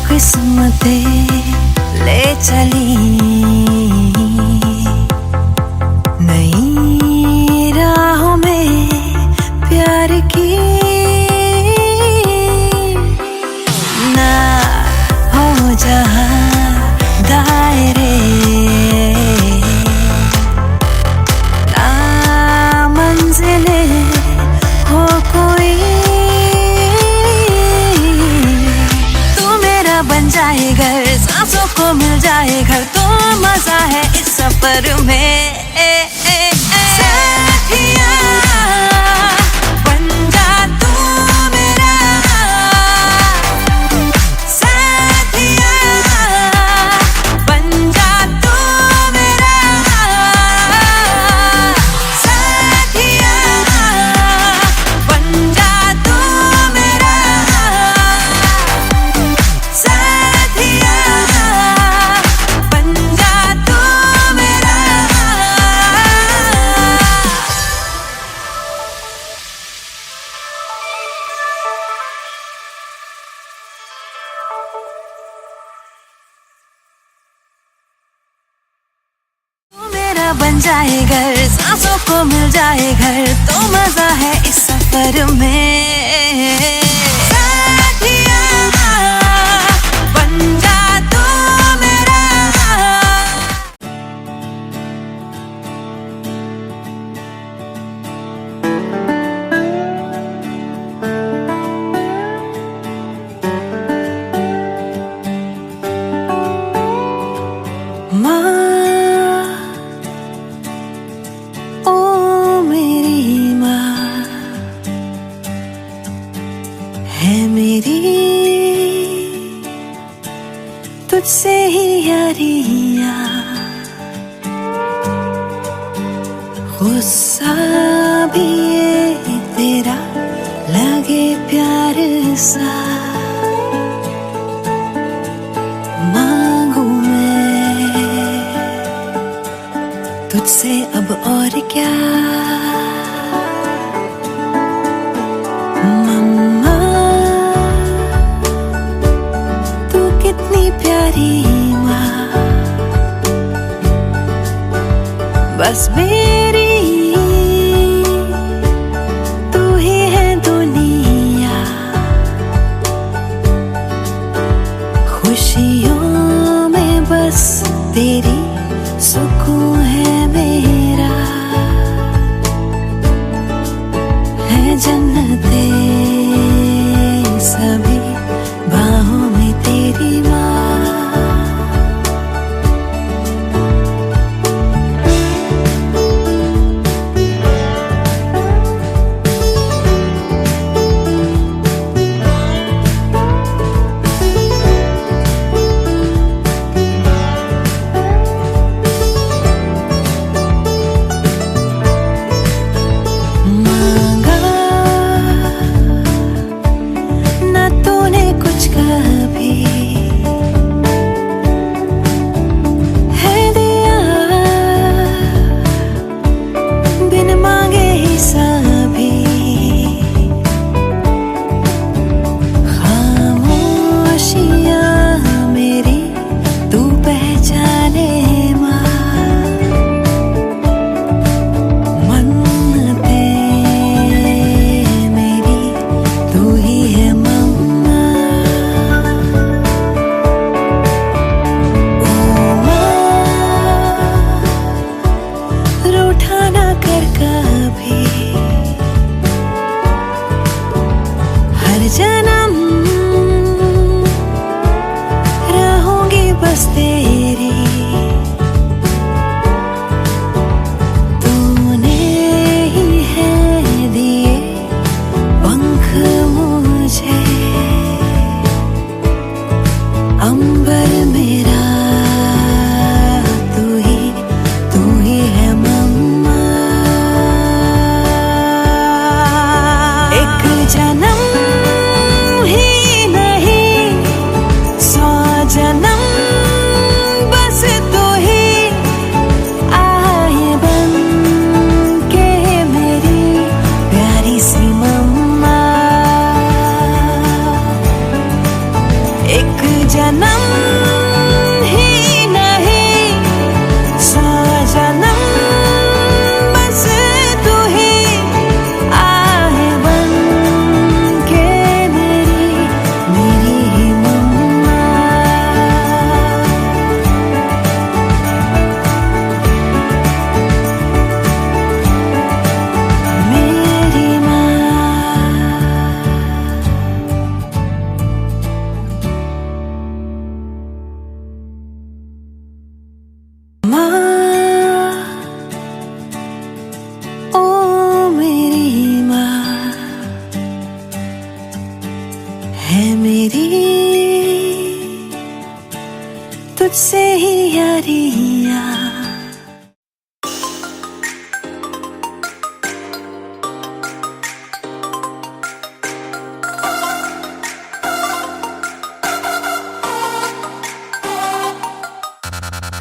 किस्मतें ले चली नई राहों में प्यार की, ना हो जहां दायरे, ना मंजिले हो कोई, बन जाए घर, सांसों को मिल जाए घर, तो मजा है इस सफर में। साथिया बन जा तू मेरा, साथिया बन जा तू मेरा, साथिया बन जा तू मेरा, साथिया बन जा तू मेरा। तू मेरा बन जाए घर, सांसों को मिल जाए घर, तो मजा है इस सफर में। साथिया बन जा तू मेरा। तुझसे ही यारियां, गुस्सा भी ये तेरा लगे प्यार सा, मांगू मैं तुझसे अब और क्या। मम्मा बस मेरी तू ही है दुनिया, खुशियों में बस तेरी सुकून है मेरा, है जन्नते सभी बाहों में तेरी माँ। जन्म रहूंगी बस तेरी, तूने ही है दिए पंख मुझे, अंबर मेरा तू ही है मम्मा। एक जन्म जन्म बस तू ही आए बन के मेरी प्यारी सी मम्मा। एक जन्म ही नहीं 100 जन्म बस तू ही आए बन के मेरी मेरी तुझसे ही यारियां।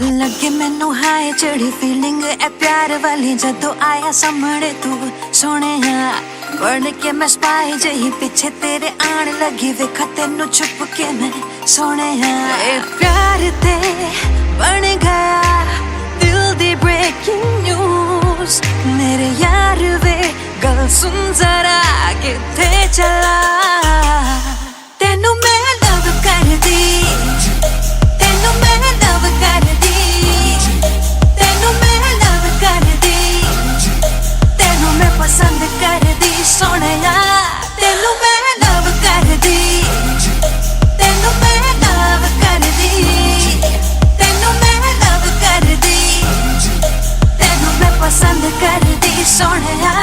लगे मैनू हाय चढ़ी फीलिंग ए प्यार वाली जदों आया सामने तू सोने बन के मैं स्पाई जही पीछे तेरे आन लगी वेखा तेनू छुप के मैं सोने ए प्यार ते बन गया दिल दी ब्रेकिंग न्यूज। मेरे यार वे गल सुन जरा किथे चला, तेनू मैं लव कर दी, तेनू मैं लव कर दी, तेनू मैं लव कर दी, तेनू मैं पसंद कर दी सोनिया, तेनू मैं लव कर दी, तेनू मैं लव कर दी, तेनू मैं लव कर दी, तेनू मैं पसंद कर दी Sonia.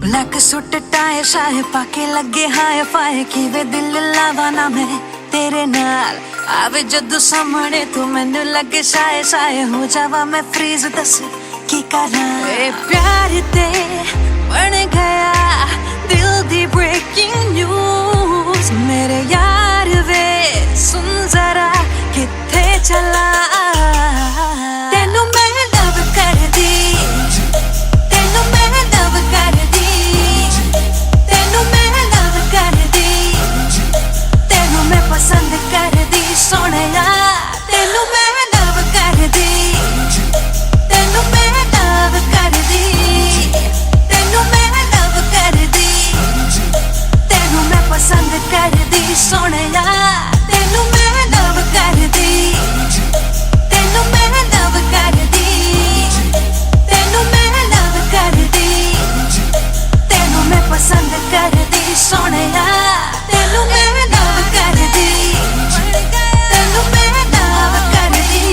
Black suit tie Shah पाके लगे हाय फाय किवे दिल लावा ना मैं तेरे नाल आवे जदों सामने तू मैनू लगे शाये शाये हो जावा मैं फ्रीज दस की करा। ए प्यार ते बन गया दी ब्रेकिंग न्यूज़ मेरे यार वे सुन जरा किथे चला तेनू मैं लव कर दी तेनू मैं लव कर दी तेनू मैं लव कर दी तेनू मैं पसंद कर दी सोहणिया तेनू मैं लव कर दी तेनू मैं लव कर दी तेनू मैं लव कर दी तेनू मैं पसंद कर दी सोहणिया तेनू मैं लव कर दी तेनू मैं लव कर दी तेनू मैं लव कर दी तेनू मैं पसंद कर दी सोहणिया तेनू मैं लव कर दी तेनू मैं लव कर दी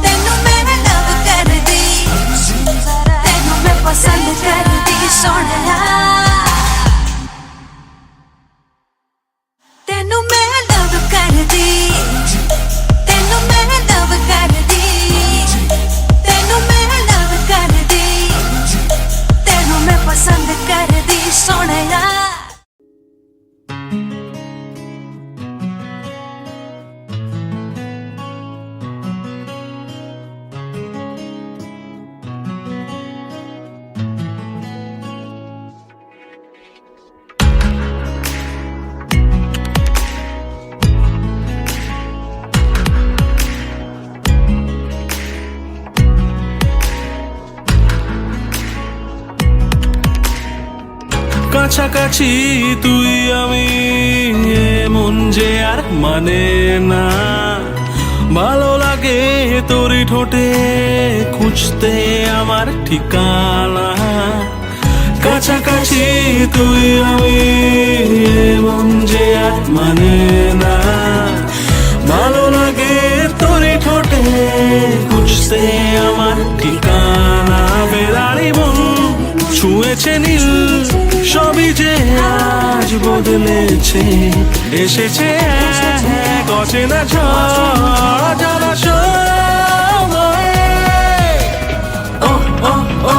तेनू मैं लव कर दी तेनू मैं पसंद कर दी सोहणिया तेनू मैं लव कर दी तेनू मैं लव कर दी तेनू मैं लव कर दी तेनू मैं पसंद कर दी सोहणिया কাছাকাছি তুই আমি মন যে আর মানে না ভালো লাগে তোরই ঠোঁটে খুঁজতে আমার ঠিকানা কাছাকাছি তুই আমি মন যে আর মানে না ভালো লাগে তোরই ঠোঁটে খুঁজতে আমার ঠিকানা বেড়ারি মন ছুঁয়েছে নীল সবই যে আজ বদলেছে এসেছে এক অচেনা ঝড় জলাশয় ও ও ও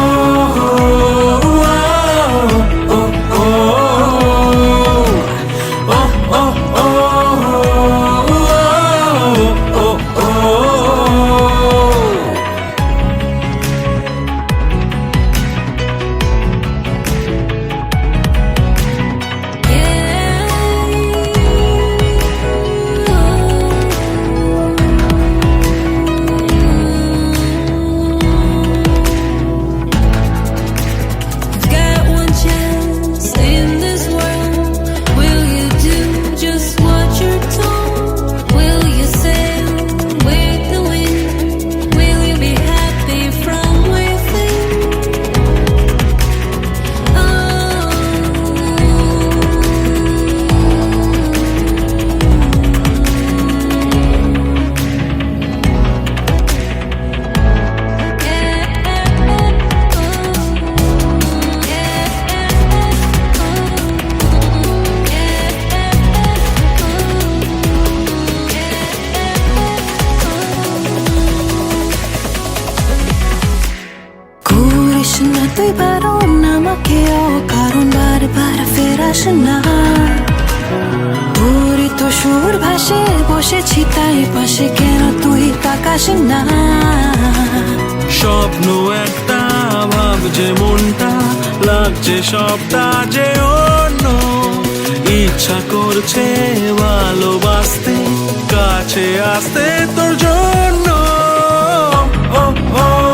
তুই বারণ আমাকেও কারণ বারবার ফেরাস না তোরই তো সুর ভাসে বসেছি তাই পাশে কেন তুই তাকাস না স্বপ্ন একটা ভাবছে মনটা লাগছে সবটা যে অন্য ইচ্ছা করছে ভালোবাসতে কাছে আসতে তোর জন্য ও ও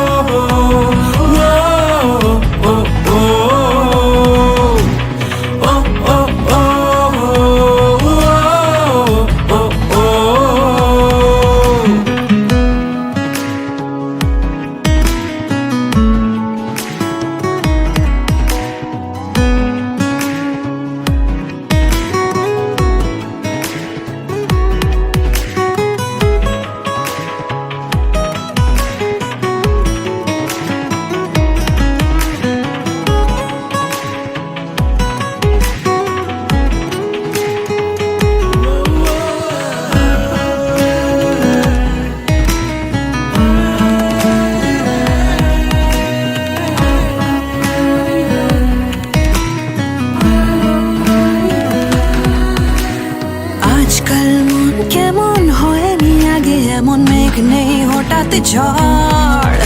রাতে ঝড়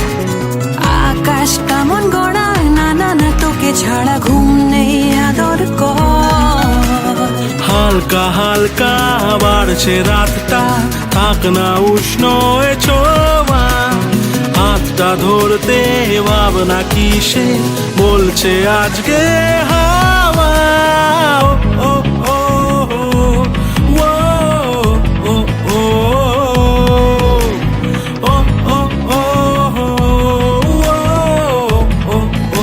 আকাশ কেমন গড়ায় না না না তোকে ছাড়া ঘুম নেই আদর কর হালকা হালকা বাড়ছে রাতটা থাক না উষ্ণ এ ছোঁয়া হাতটা ধরতে ভাবনা কিসে বলছে আজকে হাওয়া ও ও ও ও ও ও ও ও ও ও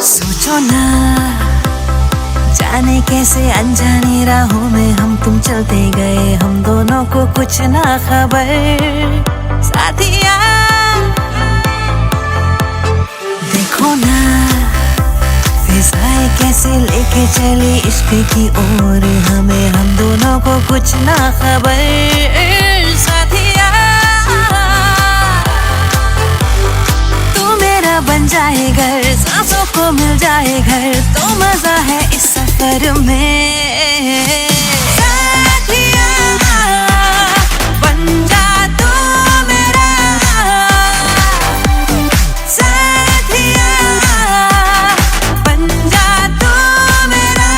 सोचो ना जाने कैसे अनजाने राहों में हम तुम चलते गए हम दोनों को कुछ ना खबर साथिया देखो ना फिजाएं कैसे लेके चली इश्क की ओर हमें हम दोनों को कुछ ना खबर साथिया बन जाए घर सांसों को मिल जाए घर तो मजा है इस सफर में साथिया बन जा तू मेरा साथिया बन जा तू मेरा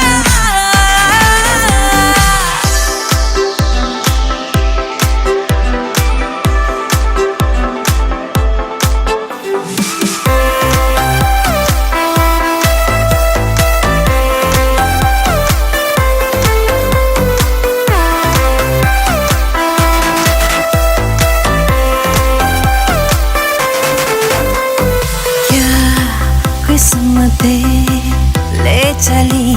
किस्मतें ले चली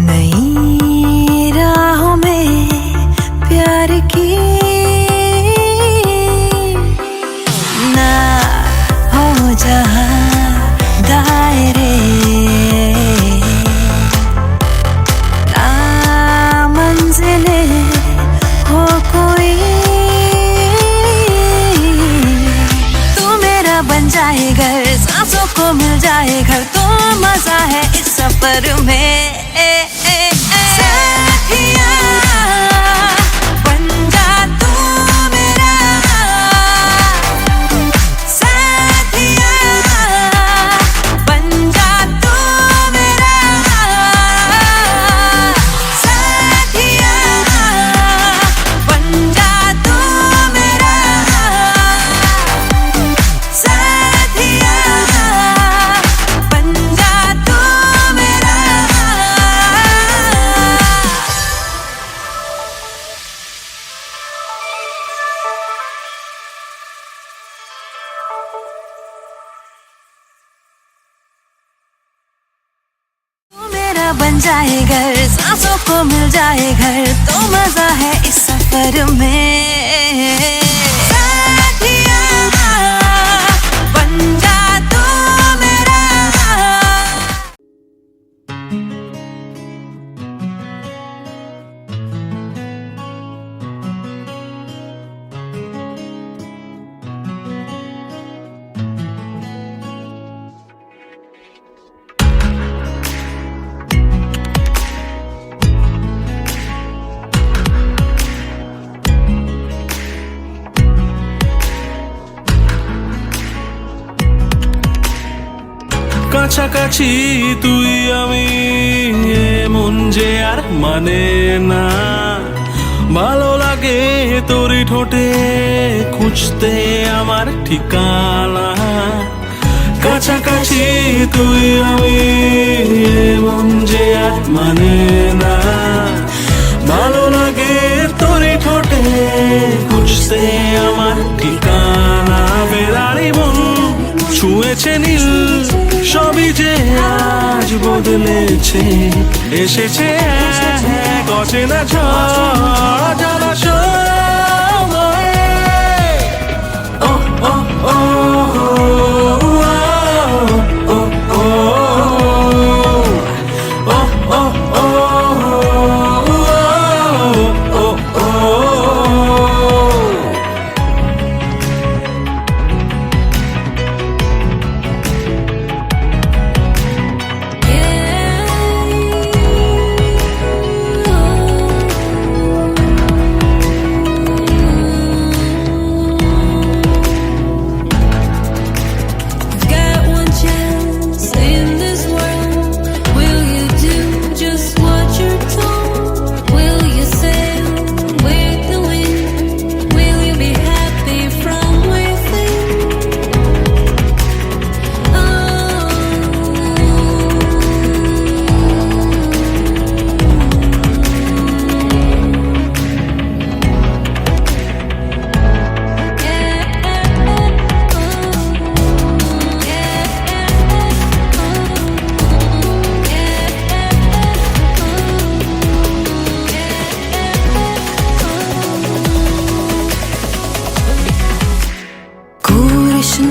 नई राहों में प्यार की ना हो जहाँ दायरे ना मंजिलें हो कोई बन जाए घर सांसों को मिल जाए घर तो मजा है इस सफर में साथिया बन जा तू मेरा साथिया बन जा तू मेरा साथिया बन जा तू मेरा साथिया बन जा तू मेरा तू मेरा बन जाए घर सांसों को मिल जाए घर तो मजा है इस सफर में साथिया बन जा तू मेरा কাছাকাছি তুই আমি মন যে আর মানে না ভালো লাগে তোরই ঠোঁটে খুঁজতে আমার ঠিকানা, কাছাকাছি তুই আমি মন যে আর মানে না। ভালো লাগে তোরই ঠোঁটে খুঁজতে আমার ঠিকানা, বেড়ারি মন ছুঁয়েছে নীল, সবই যে আজ বদলেছে, এসেছে এক অচেনা ঝড় জলাশয়ে। ও ও ও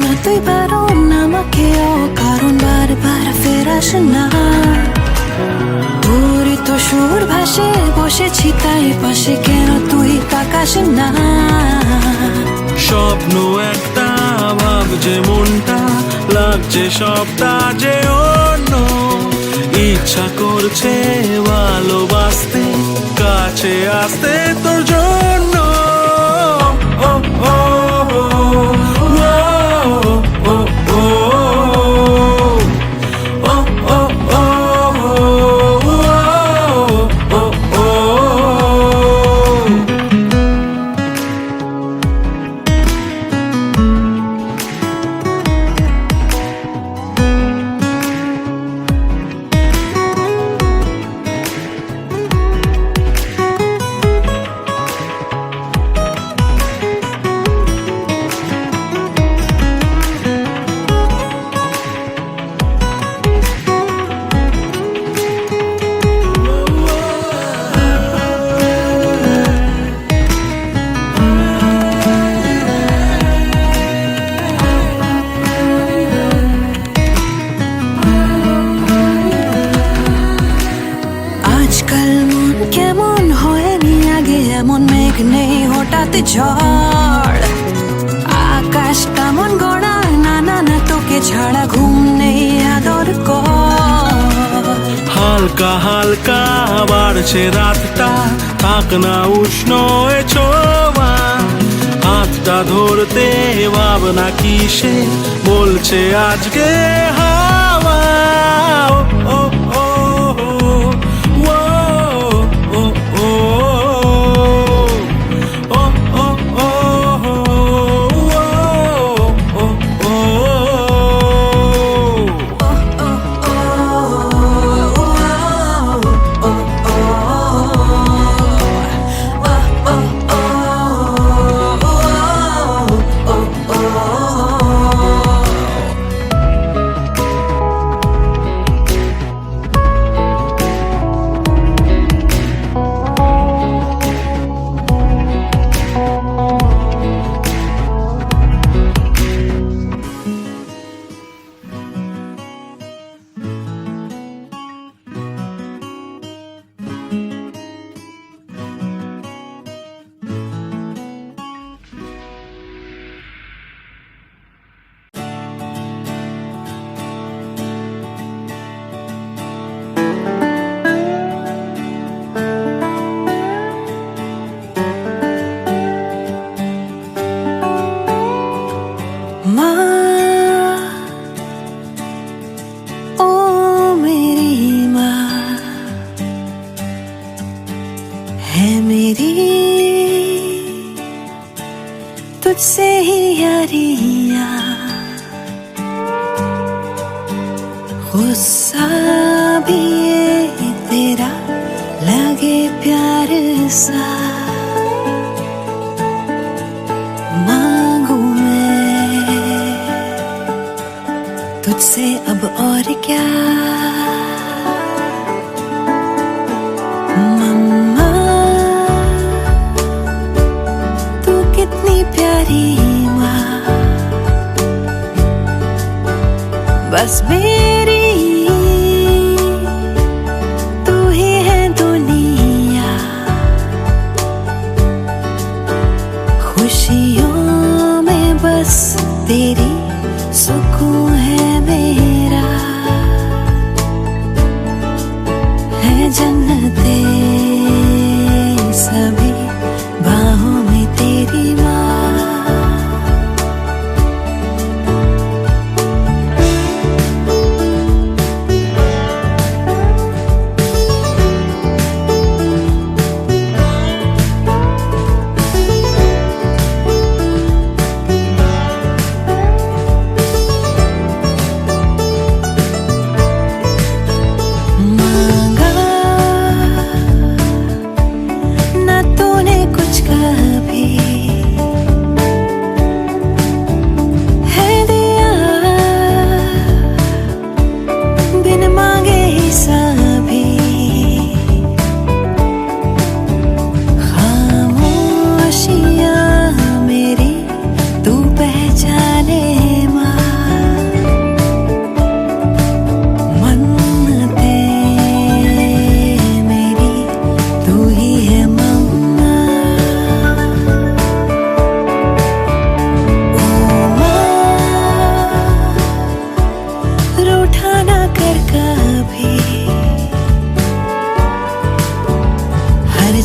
না তুই বারণ আমাকেও, কারণ বারবার ফেরাস না। তোরই তো সুর ভাসে, বসেছি তাই পাশে, কেন তুই তাকাস না? স্বপ্ন একটা ভাবছে মনটা, লাগছে সবটা যে অন্য, ইচ্ছা করছে ভালোবাসতে, কাছে আসতে তোর জন্য। ও ও আজকাল মন কেমন হয়নি আগে এমন, মেঘ নেই হঠাৎ ঝড়, আকাশ কেমন গড়া, না না না তোকে ছাড়া ঘুম নেই আদর কর। হালকা হালকা বাড়ছে রাতটা, থাক না উষ্ণ এ ছোঁয়া, হাতটা ধরতে ভাবনা কিসে বলছে আজকে হাওয়া। ও ও तुझसे ही यारियां, गुस्सा भी ये तेरा लगे प्यार सा, मांगू मैं तुझसे अब और क्या। मम्मा तू कितनी प्यारी माँ, बस मेरी तू ही है दुनिया, खुशियों में बस तेरी सुकून है मेरा, है जन्नते सभी बाहों में तेरी माँ।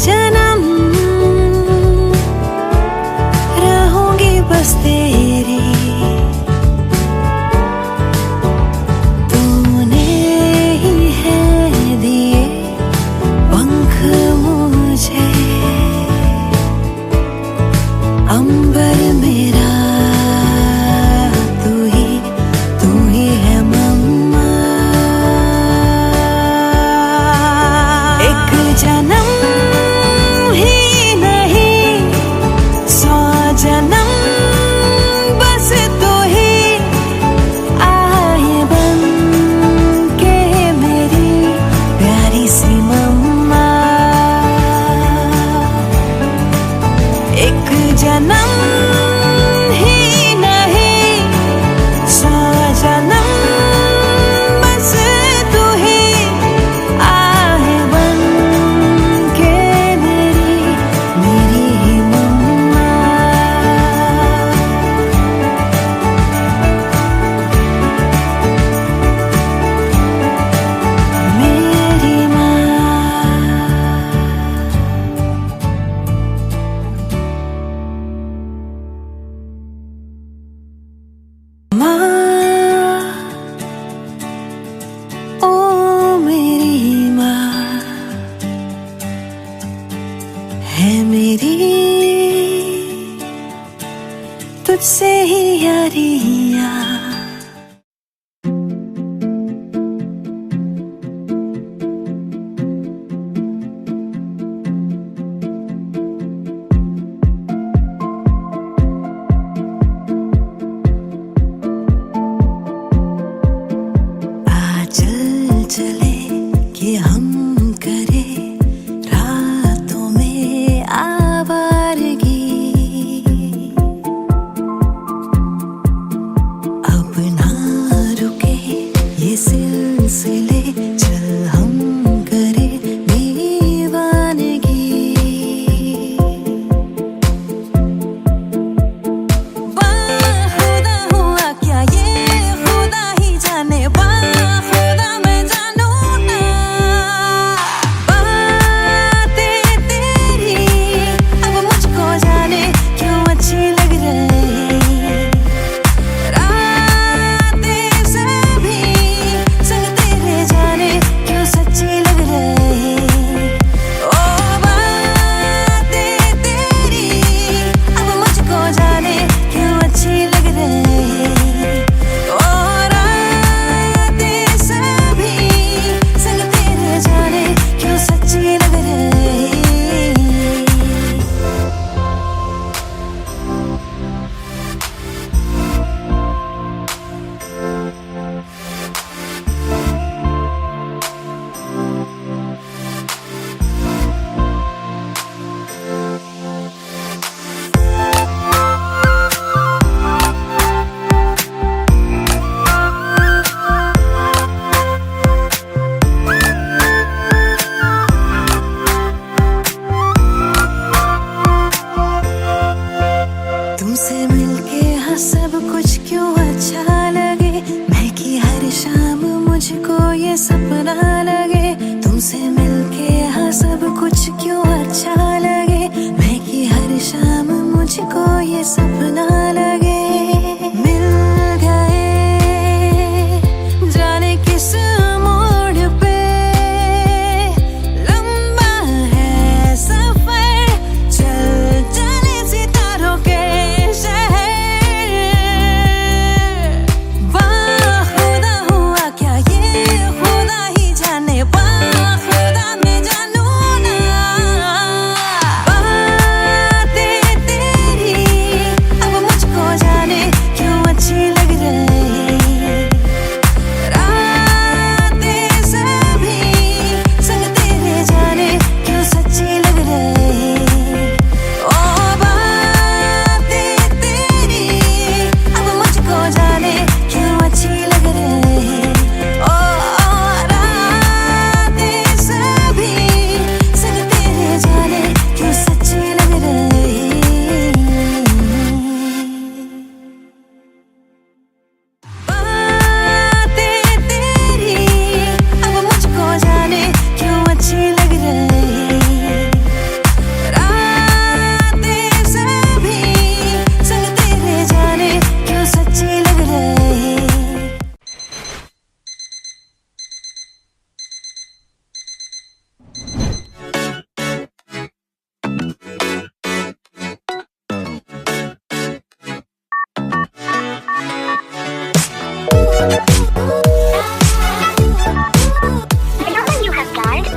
जन्म रहूंगी बस तेरी, तूने ही है दिए पंख मुझे, अंबर मेरा तू ही है मम्मा। एक जन्म जन्म बस तू ही आए बन के मेरी प्यारी सी मम्मा। एक जन्म ही नहीं 100 जन्म बस तू ही आए बन के मेरी ही मम्मा। है मेरी तुझसे ही यारियां, आ चल चले कि हम करे रातों में आवारगी,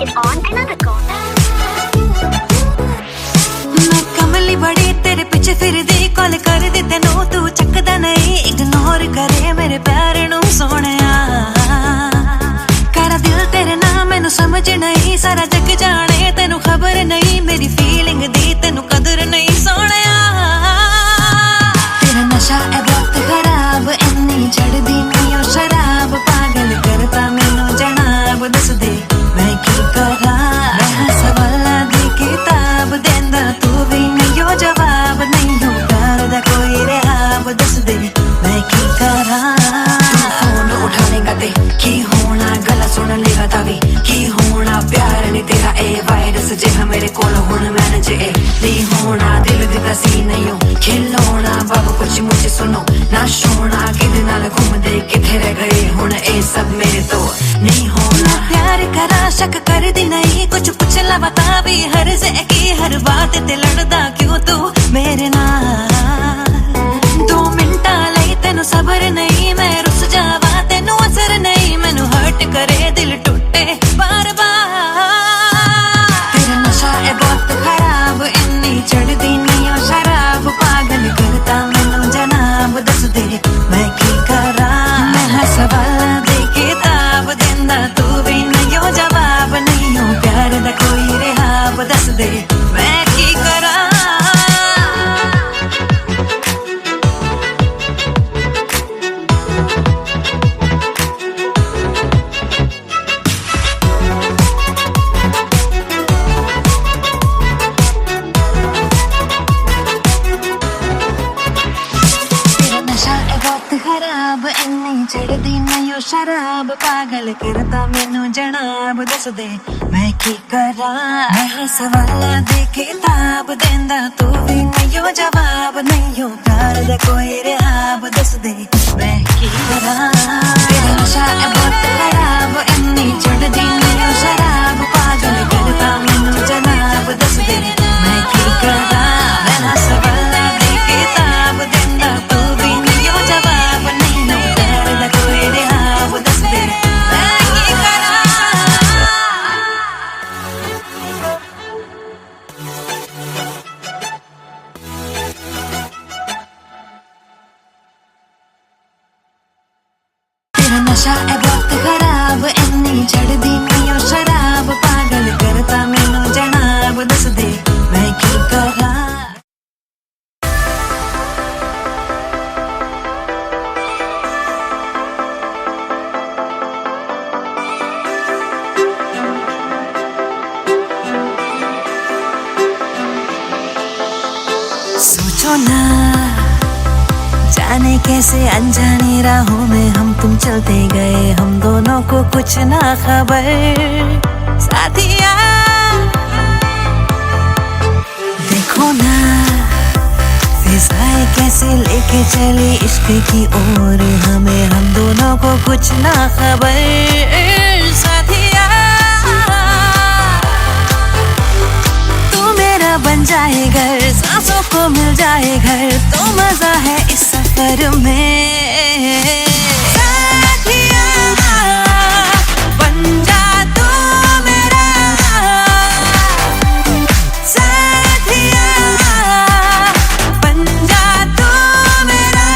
is on another call. मैं कमली बड़ी तेरे पीछे फिरदी कॉल कर दी तेनू तू चकदा नहीं इग्नोर करे मेरे प्यार नू सोहणिया करा दिल तेरे नाम मैनू समझ नहीं सारा जग जाने तेनू खबर नहीं मेरी फीलिंग दी तेनू कदर नहीं सोहणिया तेरा नशा है बहुत खराब इन्नी चढ़दी नहीं ओ शराब पागल करता मैनू जनाब दस दे मैं की करा मैं सवालां दी किताब देंदा तू भी नहीं ओ जवाब नहीं हो प्यार दा कोई रहाब दस दे मैं की करा फोन उठानेगा ते की होना गला सुन लेगा तावी की होना प्यार नहीं तेरा ए वायरस जे मेरे कोल हुण मैनेज ए नहीं होना दिल दिता सी नहीं हो खिलौना बाबू कुछ मुझे सुनो ना सोना किदे नाल घूमदे किथे रह गए हुण ए सब मेरे तो नहीं होना प्यार करा शक कर दी नहीं कुछ पुछ ला बता भी हर से की हर बात ते लड़दा क्यों तू मेरे नाल 2 मिनटा लई तेनू सबर नहीं मैं रुस जावा तेनू असर नहीं मैनू हर्ट करे दिल टूटे बार बार तेरा नशा है बहुत खराब इन्नी चढ़दी नहीं ओ शराब पागल करता मैनू जनाब दस दे मैं की करा मैं सवालां दी किताब देंदा तू भी नहीं ओ जवाब नहीं हो प्यार दा कोई रहाब दस दे मैं की करा खराब इन्नी चढ़दी नहीं ओ शराब पागल करता मैनू जनाब दस दे मैं की करा मैं सवालां दी किताब देंदा तू भी नहीं ओ जवाब नहीं हो प्यार दा कोई रहाब दस दे मैं की करा तेरा नशा है बहुत खराब इन्नी चढ़दी नहीं ओ शराब पागल करता मैनू जनाब दस दे मैं की करा मैं सवालां दी किताब देंदा तू भी नहीं ओ जवाब नहीं हो प्यार दा कोई रहाब दस दे मैं की करा तेरा नशा है बहुत खराब इन्नी चढ़दी नहीं ओ शराब पागल करता मैनू जनाब दस दे मैं की करा सोचो ना जाने कैसे अनजाने राहों में हम तुम चलते गए हम दोनों को कुछ ना खबर साथिया देखो ना फिजाएं कैसे लेके चले इश्क की ओर हमें हम दोनों को कुछ ना खबर साथिया बन जाए घर सांसों को मिल जाए घर तो मजा है इस सफर में साथिया बन जा तू मेरा साथिया बन जा तू मेरा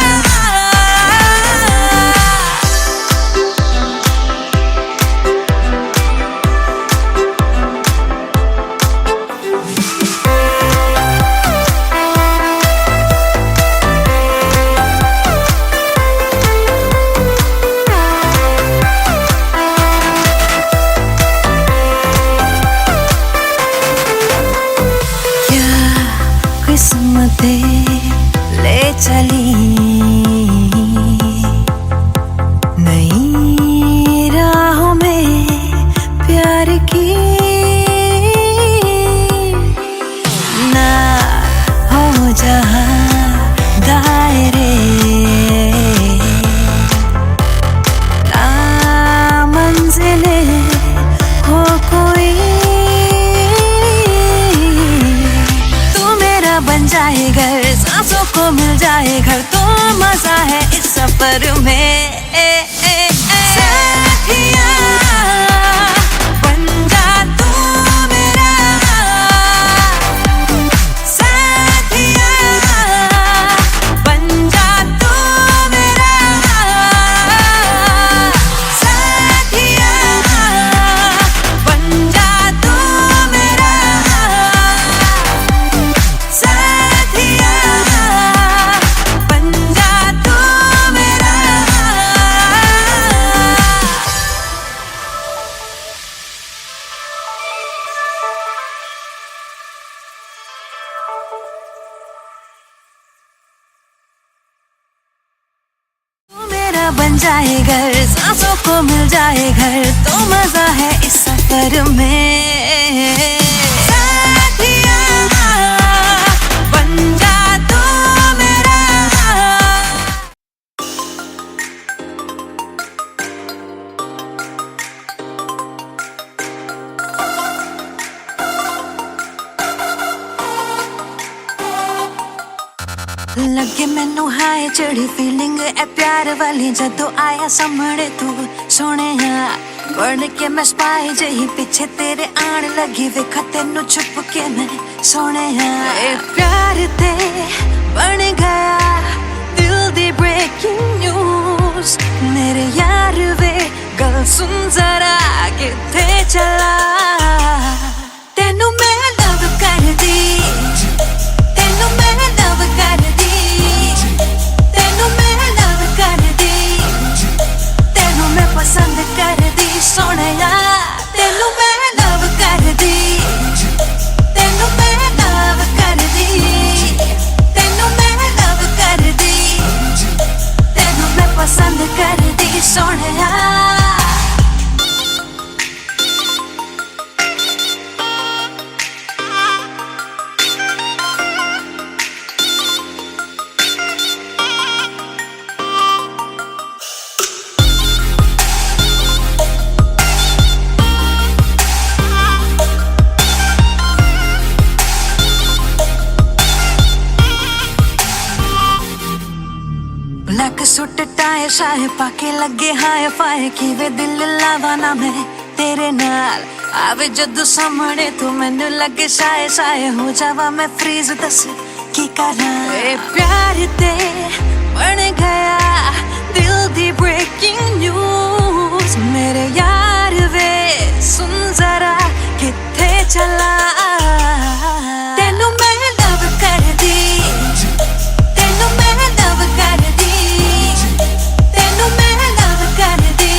ले चली नई राहों में प्यार की ना हो जहां दायरे ना मंजिले हो कोई तू मेरा बन जाए घर सांसों को मिल जाए घर तो मजा है इस सफर में साथिया बन जा जाए घर, सांसों को मिल जाए घर, तो मजा है इस सफर में। साथिया बन जा तू मेरा। लगे मैनू हाय चढ़ी फीलिंग ए प्यार वाली जदों आया सामने तू सोने बन के मैं स्पाई जही पीछे तेरे आन लगी वेखा तेनू छुप के मैं सोने ए प्यार ते बन गया दिल दी ब्रेकिंग न्यूज मेरे यार वे गल सुन जरा किथे चला तेनू मैं लव कर दी तेनू मैं लव कर दी तेनू मैं लव कर दी तेनू मैं पसंद कर दी सोनिया तेनू मैं लव कर दी तेनू मैं लव कर दी तेनू मैं लव कर दी तेनू मैं पसंद कर दी सोनिया। ब्लैक सूट टाई शाए पाके लगे हाय फाय किवे दिल लावा ना मैं तेरे नाल आवे जदों सामने तू मैनू लगे शाए शाए हो जावा मैं फ्रीज दस की करा ए प्यार ते बन गया दिल दी ब्रेकिंग न्यूज मेरे यार वे सुन जरा किथे चला तेनू मैं लव कर दी तेनू मैं लव कर दी तेनू मैं लव कर दी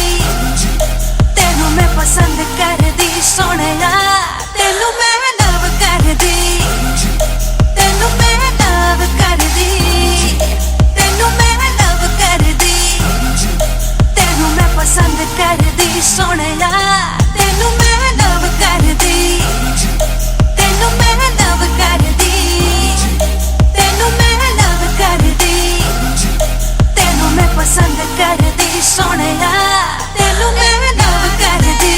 तेनू मैं पसंद कर दी सोनिया तेनू मैं लव कर दी तेनू मैं लव कर दी तेनू मैं लव कर दी तेनू मैं पसंद कर दी सोनिया तेनू मैं लव कर दी तेनू मैं लव कर दी तेनू मैं लव कर दी तेनू मैं पसंद कर दी सोनिया तेनू मैं लव कर दी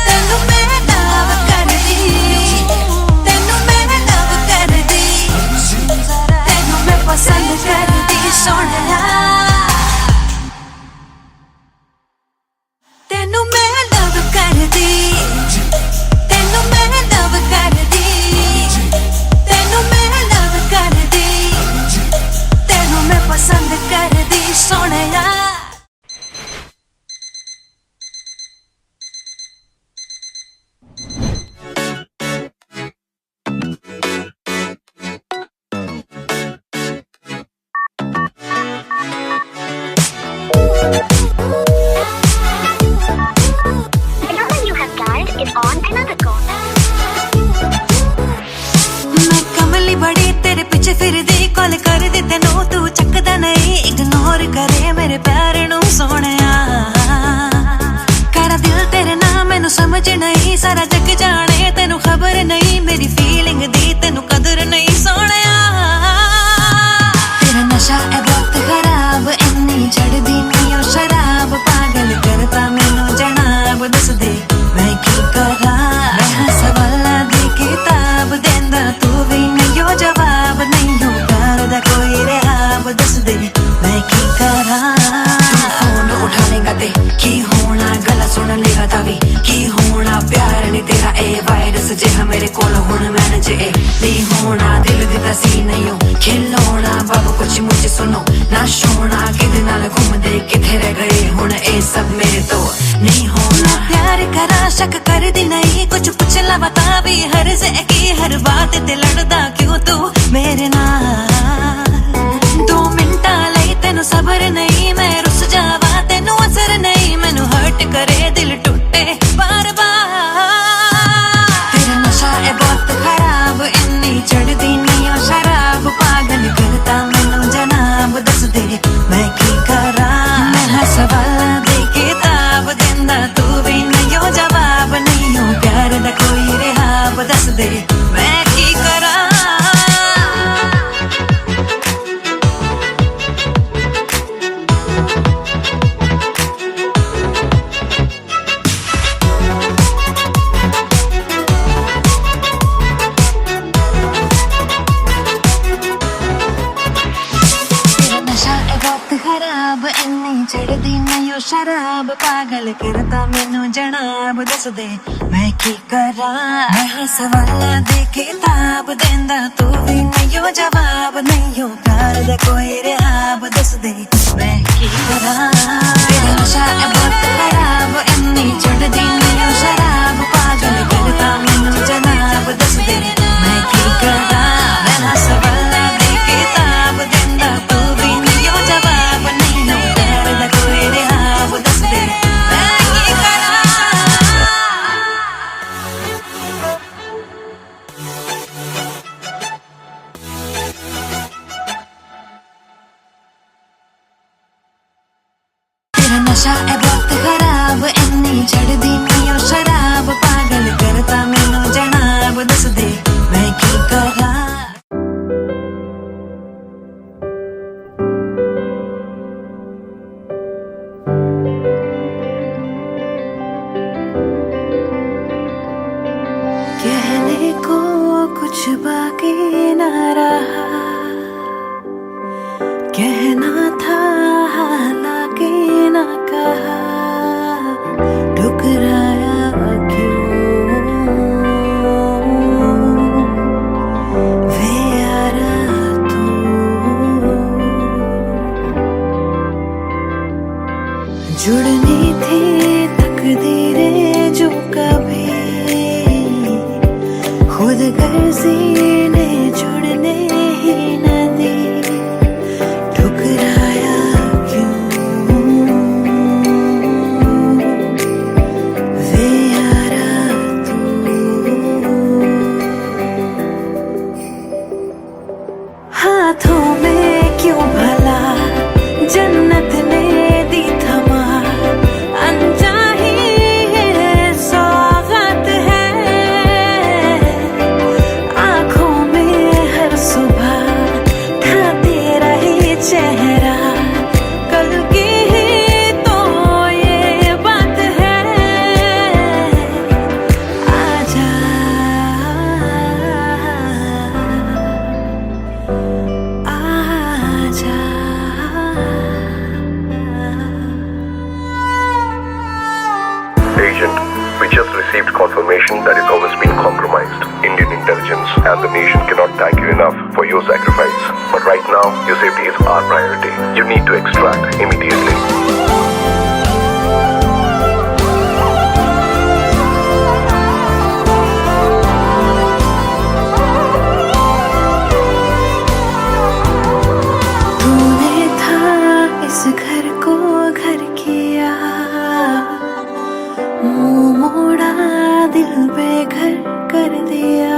तेनू मैं लव कर दी तेनू मैं लव कर दी तेनू मैं पसंद कर दी सोनिया तेनू मैं लव कर दी तेनू मैं लव कर दी तेनू मैं लव कर दी तेनू मैं पसंद कर दी Sonia. The number you have dialed is on another call. मैं कमली बड़ी तेरे पीछे फिरदी कॉल कर दी तेनू तू चकदा नहीं इग्नोर करे मेरे प्यार नू सोनिया करा दिल तेरे नाम मैनू समझ नहीं सारा जग जाने तेनू खबर नहीं मेरी फीलिंग दी तेनू कदर नहीं सोनिया तेरा नशा है बहुत खराब इन्नी चढ़दी नहीं ओ शराब पागल करता मैनू जनाब दस दे मैं की करा मैं सवाला दी किताब देंदा तू भी नहीं हो जवाब नहीं हो प्यार दा कोई रहाब दस दे मैं की करा फोन उठा लेगा ते की होना गला सुन लेगा तभी की होना प्यार नहीं तेरा ए वायरस जे मेरे कोल हुण मैन जे नहीं होना दिल दी तसी नहीं हो खिलौना बाबू कुछ मुझे सुनो ना सोना किदे नाल घूमदे किथे रह गए हुण ए सब मेरे तो नहीं होना प्यार करा शक कर दी नहीं कुछ पुछ ला बता भी हर से की हर बात ते लड़दा क्यों तू मेरे नाल 2 मिनटा लई तेनू सबर नहीं मैं रुस जावा तेनू असर नहीं मैनू हर्ट करे दिल टूटे बार बार तेरा नशा है बहुत खराब इन्नी चढ़दी नहीं ओ शराब पागल करता मैनू जनाब दस दे मैं की करा शराब पागल करता मैनू जनाब दस दे मैं की करा। मैं सवाल दे किताब देंदा तू भी नहीं जवाब नहीं प्यार दा कोई रिहाब दस दे मैं की करा। तेरा नशा है बहुत खराब इन्नी चढ़दी नहीं शराब पागल करता मैनू जनाब दस दे मैं की करा। मैं सवाल दे किताब देंदा तू भी नहीं जवाब नहीं प्यार दा कोई रिहाब दस दे मैं की करा। तेरा नशा है बहुत खराब इन्नी चढ़दी नहीं शराब पागल करता मैनू जनाब दस दे मैं की करा। कहने को कुछ बाकी न रहा कहना था हालांकि न कहा ठुकराया क्यों वे यारा तू। जुड़नी थी तकदीरें जो कभी खुद गर्जी ने जुड़ने ही न दी ठुकराया क्यों वे यारा तू। हाथों में क्यों भला जन्नत ने दी थमा अनचाही सौगात है आँखों में हर सुबह था तेरा ही चेहरा कल की ही तो ये बात है। आजा आजा Agent, we just received confirmation that it's always been compromised. Indian intelligence and the nation cannot thank you enough for your sacrifice. But right now, your safety is our priority. You need to extract immediately. तूने था इस घर को घर किया मुंह मोड़ा दिल बेघर कर दिया।